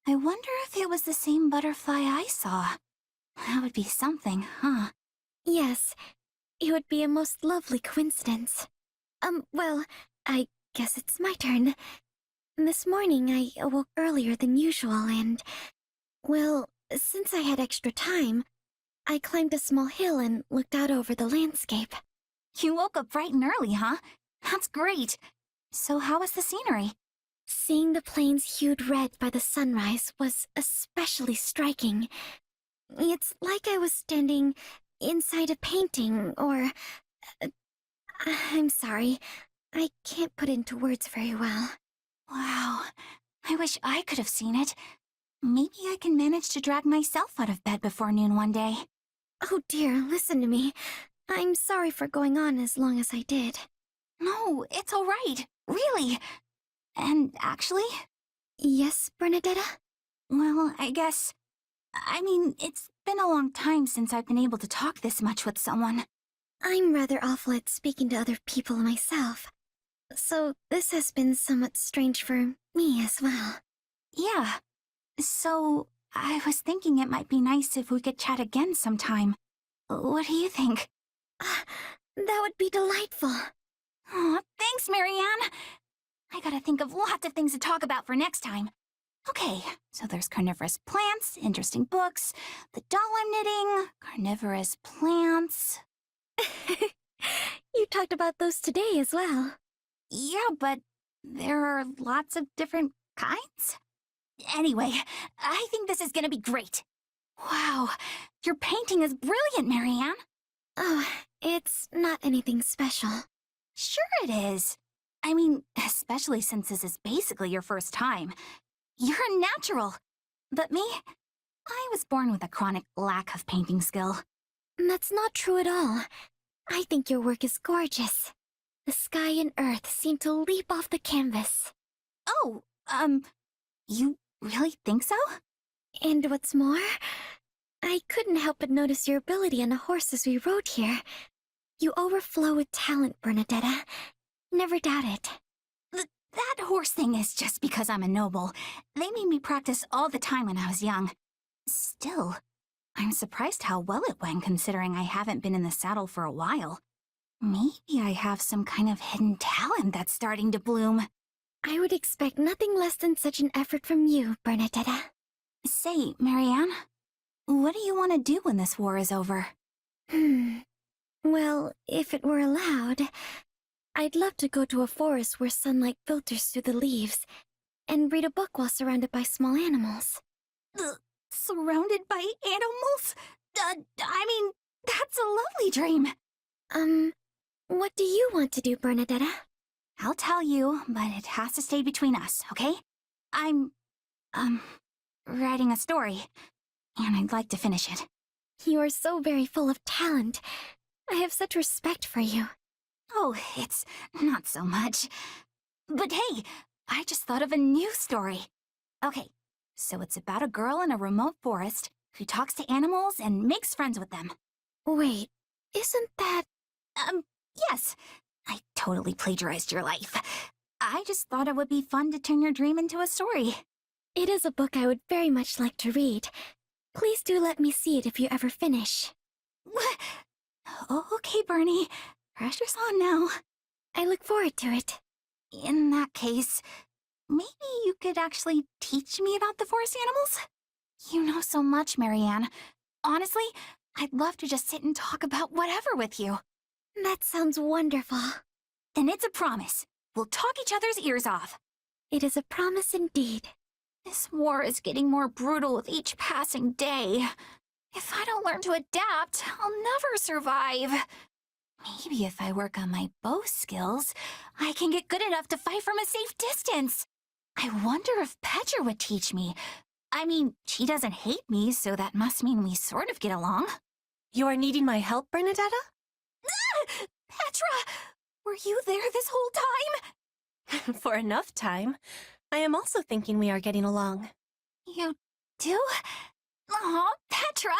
I wonder if it was the same butterfly I saw. That would be something, huh? Yes, it would be a most lovely coincidence. Well, I guess it's my turn. This morning I awoke earlier than usual and, well, since I had extra time, I climbed a small hill and looked out over the landscape. You woke up bright and early, huh? That's great. So how was the scenery? Seeing the plains hued red by the sunrise was especially striking. It's like I was standing inside a painting, or... I'm sorry, I can't put into words very well. Wow, I wish I could have seen it. Maybe I can manage to drag myself out of bed before noon one day. Oh dear, listen to me. I'm sorry for going on as long as I did. No, it's all right. Really. And actually... Yes, Bernadetta? Well, I mean, it's been a long time since I've been able to talk this much with someone. I'm rather awful at speaking to other people myself. So this has been somewhat strange for me as well. Yeah. So, I was thinking it might be nice if we could chat again sometime. What do you think? That would be delightful. Aw, thanks, Marianne. I gotta think of lots of things to talk about for next time. Okay, so there's carnivorous plants, interesting books, the doll I'm knitting, carnivorous plants... You talked about those today as well. Yeah, but there are lots of different kinds? Anyway, I think this is gonna be great. Wow, your painting is brilliant, Marianne. Oh, it's not anything special. Sure it is. I mean, especially since this is basically your first time. You're a natural. But me, I was born with a chronic lack of painting skill. That's not true at all. I think your work is gorgeous. The sky and earth seem to leap off the canvas. Oh, you really think so? And what's more, I couldn't help but notice your ability on a horse as we rode here. You overflow with talent, Bernadetta. Never doubt it. That horse thing is just because I'm a noble. They made me practice all the time when I was young. Still, I'm surprised how well it went considering I haven't been in the saddle for a while. Maybe I have some kind of hidden talent that's starting to bloom. I would expect nothing less than such an effort from you, Bernadetta. Say, Marianne, what do you want to do when this war is over? Well, if it were allowed, I'd love to go to a forest where sunlight filters through the leaves, and read a book while surrounded by small animals. Surrounded by animals? I mean, that's a lovely dream. What do you want to do, Bernadetta? I'll tell you, but it has to stay between us, okay? I'm, writing a story, and I'd like to finish it. You are so very full of talent. I have such respect for you. Oh, it's not so much. But hey, I just thought of a new story. Okay, so it's about a girl in a remote forest who talks to animals and makes friends with them. Wait, isn't that... Yes. I totally plagiarized your life. I just thought it would be fun to turn your dream into a story. It is a book I would very much like to read. Please do let me see it if you ever finish. Okay, Bernie. Pressure's on now. I look forward to it. In that case, maybe you could actually teach me about the forest animals? You know so much, Marianne. Honestly, I'd love to just sit and talk about whatever with you. That sounds wonderful. Then it's a promise. We'll talk each other's ears off. It is a promise indeed. This war is getting more brutal with each passing day. If I don't learn to adapt, I'll never survive. Maybe if I work on my bow skills, I can get good enough to fight from a safe distance. I wonder if Petra would teach me. I mean, she doesn't hate me, so that must mean we sort of get along. You are needing my help, Bernadetta? Ah! Petra! Were you there this whole time? For enough time. I am also thinking we are getting along. You do? Aw, Petra!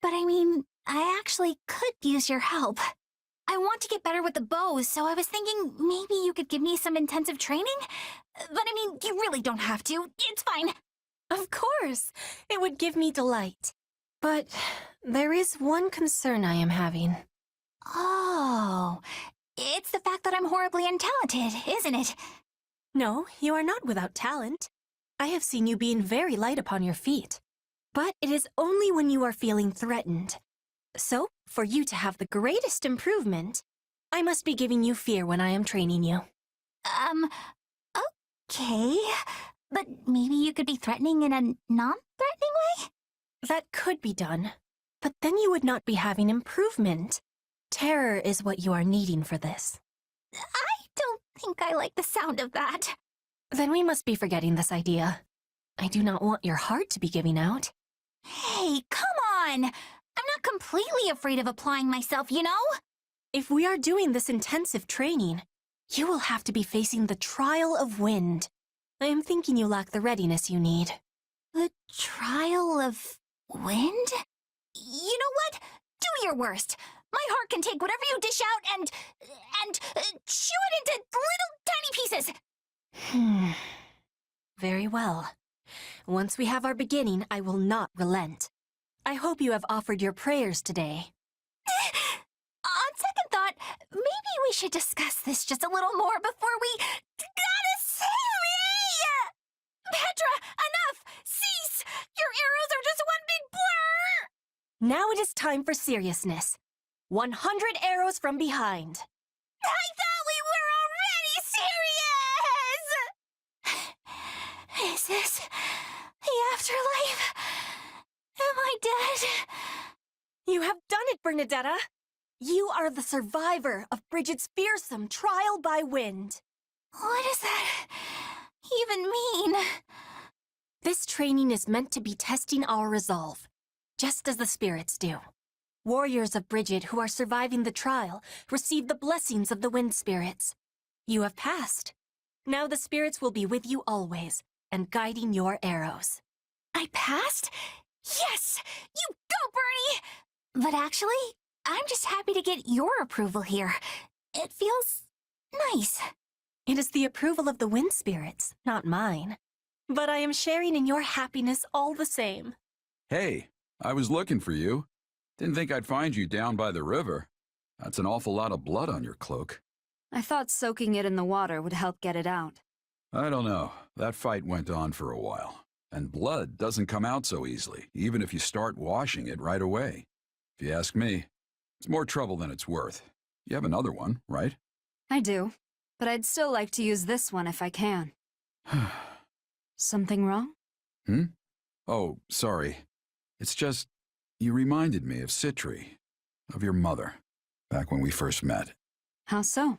But I mean, I actually could use your help. I want to get better with the bows, so I was thinking maybe you could give me some intensive training? But I mean, you really don't have to. It's fine. Of course. It would give me delight. But there is one concern I am having. Oh, it's the fact that I'm horribly untalented, isn't it? No, you are not without talent. I have seen you being very light upon your feet. But it is only when you are feeling threatened. So, for you to have the greatest improvement, I must be giving you fear when I am training you. Okay. But maybe you could be threatening in a non-threatening way? That could be done. But then you would not be having improvement. Terror is what you are needing for this. I don't think I like the sound of that. Then we must be forgetting this idea. I do not want your heart to be giving out. Hey, come on! I'm not completely afraid of applying myself, you know? If we are doing this intensive training, you will have to be facing the trial of wind. I am thinking you lack the readiness you need. The trial of wind? You know what? Do your worst. My heart can take whatever you dish out and chew it into little tiny pieces. Very well. Once we have our beginning, I will not relent. I hope you have offered your prayers today. On second thought, maybe we should discuss this just a little more before we... Gotta save me! Petra, enough! Cease! Your arrows are just one big blur! Now it is time for seriousness. 100 arrows from behind. I thought we were already serious! Is this the afterlife? Am I dead? You have done it, Bernadetta. You are the survivor of Bridget's fearsome trial by wind. What does that even mean? This training is meant to be testing our resolve, just as the spirits do. Warriors of Bridget who are surviving the trial receive the blessings of the wind spirits. You have passed. Now the spirits will be with you always and guiding your arrows. I passed? Yes! You go, Bernie! But actually, I'm just happy to get your approval here. It feels nice. It is the approval of the wind spirits, not mine. But I am sharing in your happiness all the same. Hey, I was looking for you. Didn't think I'd find you down by the river. That's an awful lot of blood on your cloak. I thought soaking it in the water would help get it out. I don't know. That fight went on for a while. And blood doesn't come out so easily, even if you start washing it right away. If you ask me, it's more trouble than it's worth. You have another one, right? I do, but I'd still like to use this one if I can. Something wrong? Oh, sorry. It's just, you reminded me of Citri, of your mother, back when we first met. How so?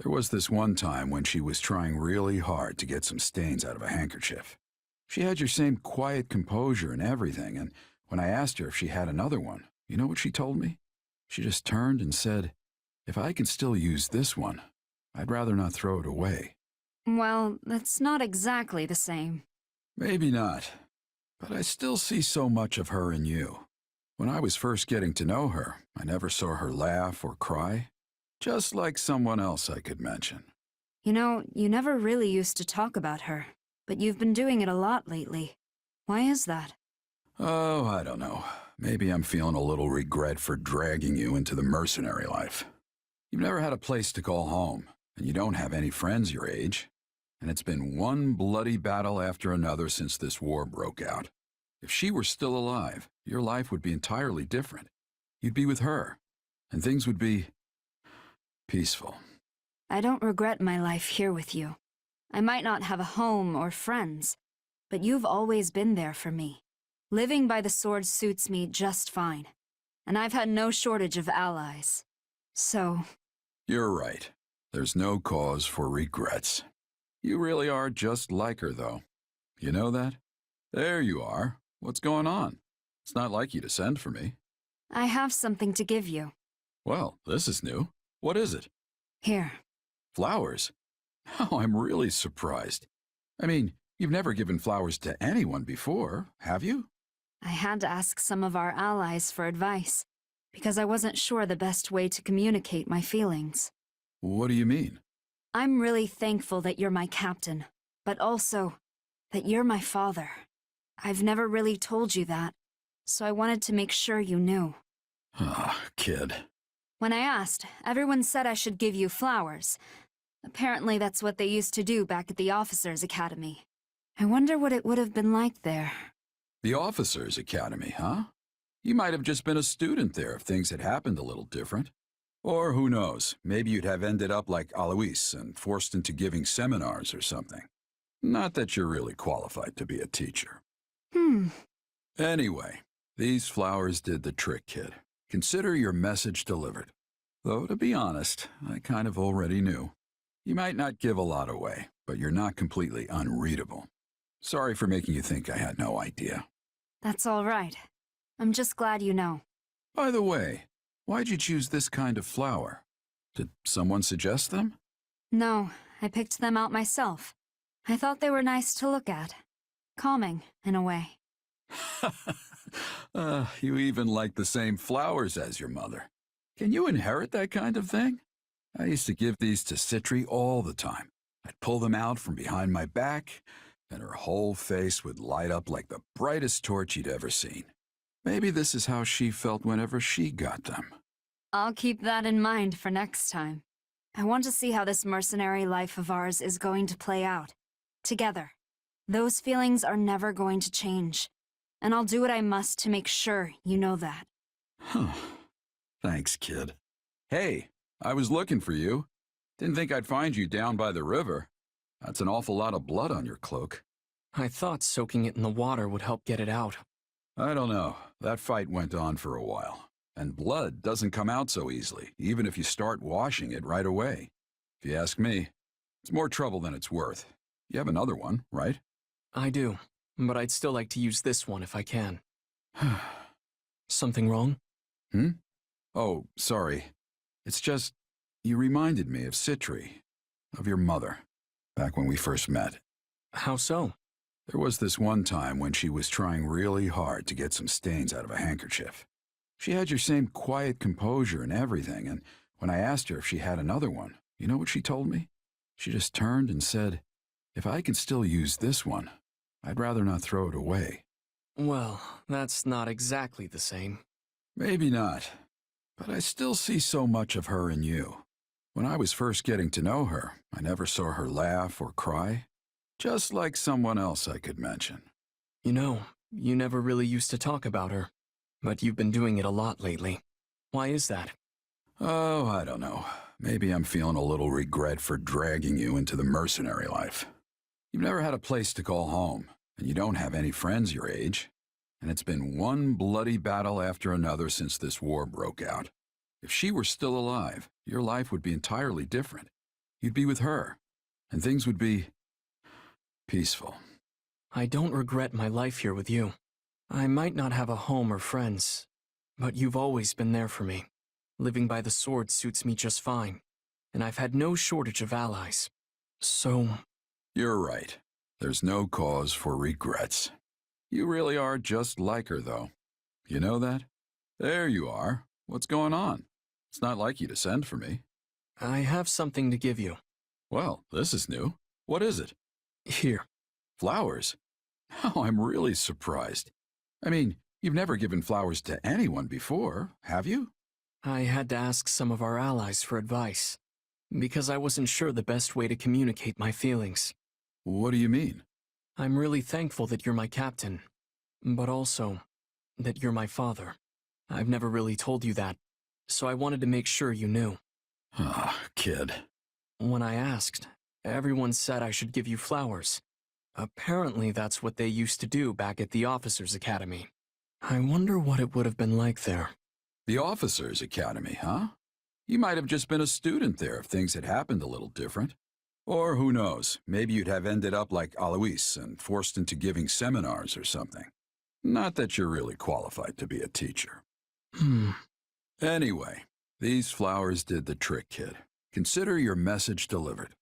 There was this one time when she was trying really hard to get some stains out of a handkerchief. She had your same quiet composure and everything, and when I asked her if she had another one, you know what she told me? She just turned and said, "If I can still use this one, I'd rather not throw it away." Well, that's not exactly the same. Maybe not, but I still see so much of her in you. When I was first getting to know her, I never saw her laugh or cry, just like someone else I could mention. You know, you never really used to talk about her, but you've been doing it a lot lately. Why is that? Oh, I don't know. Maybe I'm feeling a little regret for dragging you into the mercenary life. You've never had a place to call home, and you don't have any friends your age. and it's been one bloody battle after another since this war broke out. If she were still alive, your life would be entirely different. You'd be with her, and things would be peaceful. I don't regret my life here with you. I might not have a home or friends, but you've always been there for me. Living by the sword suits me just fine, and I've had no shortage of allies. So... You're right. There's no cause for regrets. You really are just like her, though. You know that? There you are. What's going on? It's not like you to send for me. I have something to give you. Well, this is new. What is it? Here. Flowers? Oh, I'm really surprised. I mean, you've never given flowers to anyone before, have you? I had to ask some of our allies for advice, because I wasn't sure the best way to communicate my feelings. What do you mean? I'm really thankful that you're my captain, but also that you're my father. I've never really told you that, so I wanted to make sure you knew. Ah, kid. When I asked, everyone said I should give you flowers. Apparently that's what they used to do back at the Officers' Academy. I wonder what it would have been like there. The Officers' Academy, huh? You might have just been a student there if things had happened a little different. Or who knows, maybe you'd have ended up like Alois and forced into giving seminars or something. Not that you're really qualified to be a teacher. Anyway, these flowers did the trick, kid. Consider your message delivered. Though, to be honest, I kind of already knew. You might not give a lot away, but you're not completely unreadable. Sorry for making you think I had no idea. That's all right. I'm just glad you know. By the way, why'd you choose this kind of flower? Did someone suggest them? No, I picked them out myself. I thought they were nice to look at. Calming, in a way. You even like the same flowers as your mother. Can you inherit that kind of thing? I used to give these to Citri all the time. I'd pull them out from behind my back, and her whole face would light up like the brightest torch you'd ever seen. Maybe this is how she felt whenever she got them. I'll keep that in mind for next time. I want to see how this mercenary life of ours is going to play out. Together. Those feelings are never going to change. And I'll do what I must to make sure you know that. Huh. Thanks, kid. Hey, I was looking for you. Didn't think I'd find you down by the river. That's an awful lot of blood on your cloak. I thought soaking it in the water would help get it out. I don't know. That fight went on for a while. And blood doesn't come out so easily, even if you start washing it right away. If you ask me, it's more trouble than it's worth. You have another one, right? I do, but I'd still like to use this one if I can. Something wrong? Oh, sorry. It's just, you reminded me of Citri, of your mother, back when we first met. How so? There was this one time when she was trying really hard to get some stains out of a handkerchief. She had your same quiet composure and everything, and when I asked her if she had another one, you know what she told me? She just turned and said, "If I can still use this one, I'd rather not throw it away." Well, that's not exactly the same. Maybe not, but I still see so much of her in you. When I was first getting to know her, I never saw her laugh or cry, just like someone else I could mention. You know, you never really used to talk about her, but you've been doing it a lot lately. Why is that? Oh, I don't know. Maybe I'm feeling a little regret for dragging you into the mercenary life. You've never had a place to call home, and you don't have any friends your age. And it's been one bloody battle after another since this war broke out. If she were still alive, your life would be entirely different. You'd be with her, and things would be peaceful. I don't regret my life here with you. I might not have a home or friends, but you've always been there for me. Living by the sword suits me just fine, and I've had no shortage of allies. So... You're right. There's no cause for regrets. You really are just like her, though. You know that? There you are. What's going on? It's not like you to send for me. I have something to give you. Well, this is new. What is it? Here. Flowers? Oh, I'm really surprised. I mean, you've never given flowers to anyone before, have you? I had to ask some of our allies for advice, because I wasn't sure the best way to communicate my feelings. What do you mean? I'm really thankful that you're my captain, but also that you're my father. I've never really told you that, so I wanted to make sure you knew. Ah, kid. When I asked, everyone said I should give you flowers. Apparently that's what they used to do back at the Officers' Academy. I wonder what it would have been like there. The Officers' Academy, huh? You might have just been a student there if things had happened a little different. Or who knows, maybe you'd have ended up like Alois and forced into giving seminars or something. Not that you're really qualified to be a teacher. Anyway, these flowers did the trick, kid. Consider your message delivered.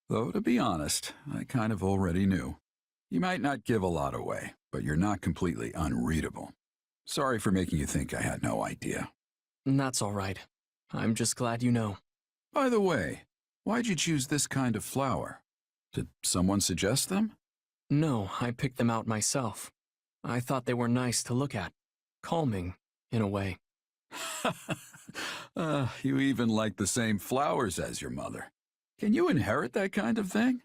Though, to be honest, I kind of already knew. You might not give a lot away, but you're not completely unreadable. Sorry for making you think I had no idea. That's all right. I'm just glad you know. By the way, why'd you choose this kind of flower? Did someone suggest them? No, I picked them out myself. I thought they were nice to look at. Calming, in a way. You even like the same flowers as your mother. Can you inherit that kind of thing?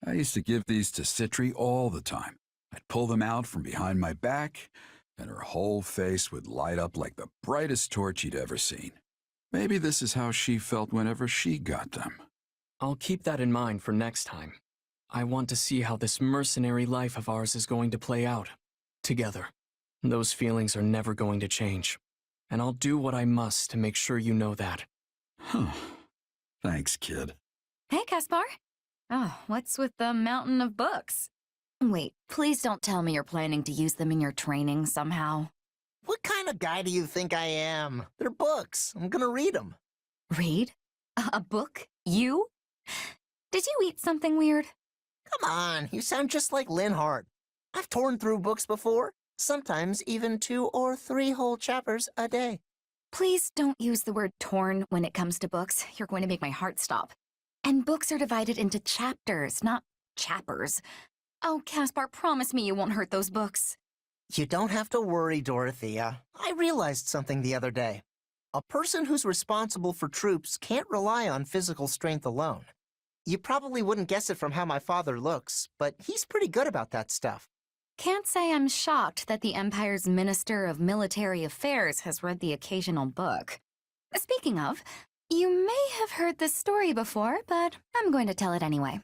I used to give these to Citri all the time. I'd pull them out from behind my back, and her whole face would light up like the brightest torch you'd ever seen. Maybe this is how she felt whenever she got them. I'll keep that in mind for next time. I want to see how this mercenary life of ours is going to play out. Together. Those feelings are never going to change. And I'll do what I must to make sure you know that. Huh. Thanks, kid. Hey, Caspar. Oh, what's with the mountain of books? Wait, please don't tell me you're planning to use them in your training somehow. What kind of guy do you think I am? They're books. I'm gonna read them. Read? A book? You? Did you eat something weird? Come on, you sound just like Linhardt. I've torn through books before, sometimes even 2 or 3 whole chapters a day. Please don't use the word torn when it comes to books. You're going to make my heart stop. And books are divided into chapters, not chappers. Oh, Caspar, promise me you won't hurt those books. You don't have to worry, Dorothea. I realized something the other day. A person who's responsible for troops can't rely on physical strength alone. You probably wouldn't guess it from how my father looks, but he's pretty good about that stuff. Can't say I'm shocked that the Empire's Minister of Military Affairs has read the occasional book. Speaking of, you may have heard this story before, but I'm going to tell it anyway.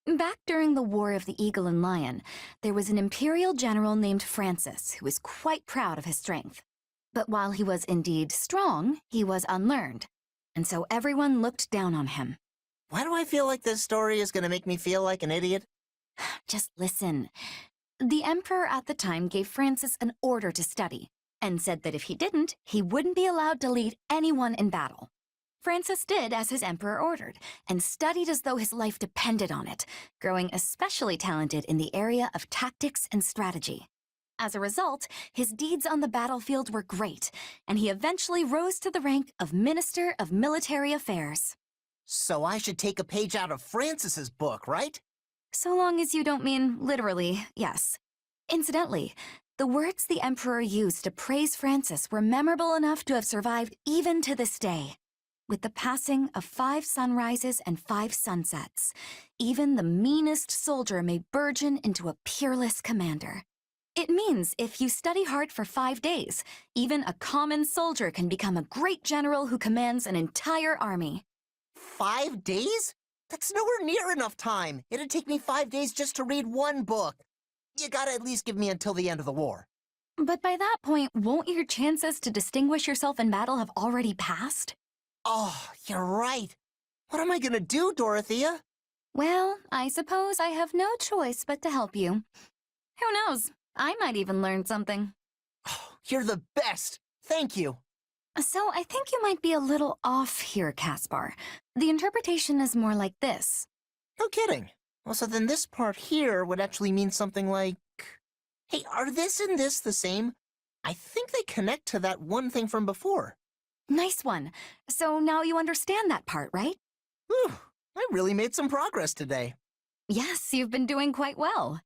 Back during the War of the Eagle and Lion, there was an imperial general named Francis who was quite proud of his strength. But while he was indeed strong, he was unlearned, and so everyone looked down on him. Why do I feel like this story is going to make me feel like an idiot? Just listen. The Emperor at the time gave Francis an order to study, and said that if he didn't, he wouldn't be allowed to lead anyone in battle. Francis did as his emperor ordered, and studied as though his life depended on it, growing especially talented in the area of tactics and strategy. As a result, his deeds on the battlefield were great, and he eventually rose to the rank of Minister of Military Affairs. So I should take a page out of Francis's book, right? So long as you don't mean literally, yes. Incidentally, the words the Emperor used to praise Francis were memorable enough to have survived even to this day. With the passing of 5 sunrises and 5 sunsets, even the meanest soldier may burgeon into a peerless commander. It means if you study hard for 5 days, even a common soldier can become a great general who commands an entire army. 5 days? That's nowhere near enough time. It'd take me 5 days just to read one book. You gotta at least give me until the end of the war. But by that point, won't your chances to distinguish yourself in battle have already passed? Oh, you're right. What am I gonna do, Dorothea? Well, I suppose I have no choice but to help you. Who knows? I might even learn something. Oh, you're the best. Thank you. So I think you might be a little off here, Caspar. The interpretation is more like this. No kidding. Well, so then this part here would actually mean something like... Hey, are this and this the same? I think they connect to that one thing from before. Nice one. So now you understand that part, right? Whew, I really made some progress today. Yes, you've been doing quite well.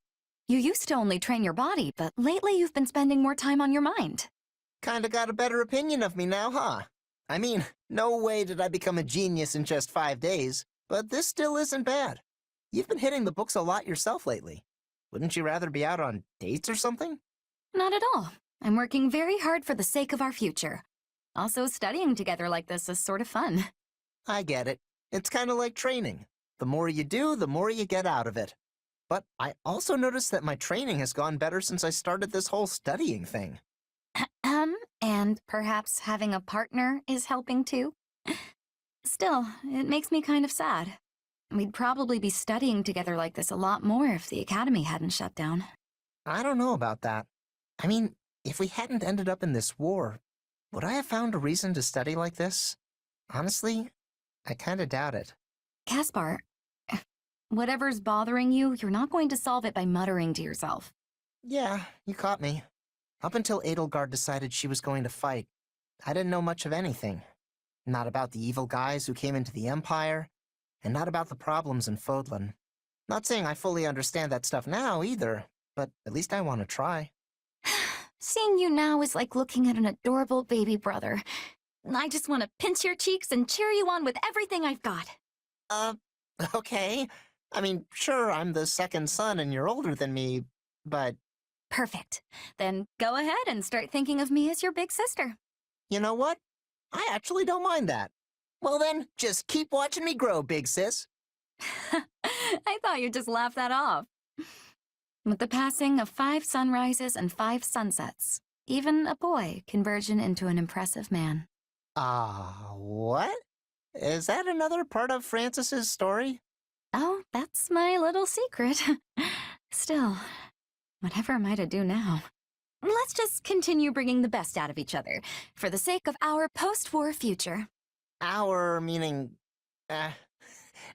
You used to only train your body, but lately you've been spending more time on your mind. Kinda got a better opinion of me now, huh? I mean, no way did I become a genius in just 5 days, but this still isn't bad. You've been hitting the books a lot yourself lately. Wouldn't you rather be out on dates or something? Not at all. I'm working very hard for the sake of our future. Also, studying together like this is sort of fun. I get it. It's kind of like training. The more you do, the more you get out of it. But I also noticed that my training has gone better since I started this whole studying thing. And perhaps having a partner is helping too? Still, it makes me kind of sad. We'd probably be studying together like this a lot more if the academy hadn't shut down. I don't know about that. I mean, if we hadn't ended up in this war, would I have found a reason to study like this? Honestly, I kind of doubt it. Caspar, whatever's bothering you, you're not going to solve it by muttering to yourself. Yeah, you caught me. Up until Edelgard decided she was going to fight, I didn't know much of anything. Not about the evil guys who came into the Empire, and not about the problems in Fodlan. Not saying I fully understand that stuff now, either, but at least I want to try. Seeing you now is like looking at an adorable baby brother. I just want to pinch your cheeks and cheer you on with everything I've got. Okay. I mean, sure, I'm the second son and you're older than me, but... Perfect. Then go ahead and start thinking of me as your big sister. You know what? I actually don't mind that. Well then, just keep watching me grow, big sis. I thought you'd just laugh that off. With the passing of 5 sunrises and 5 sunsets, even a boy can burgeon into an impressive man. What? Is that another part of Francis's story? Oh, that's my little secret. Still, whatever am I to do now? Let's just continue bringing the best out of each other, for the sake of our post-war future. Our meaning...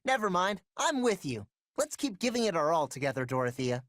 never mind. I'm with you. Let's keep giving it our all together, Dorothea.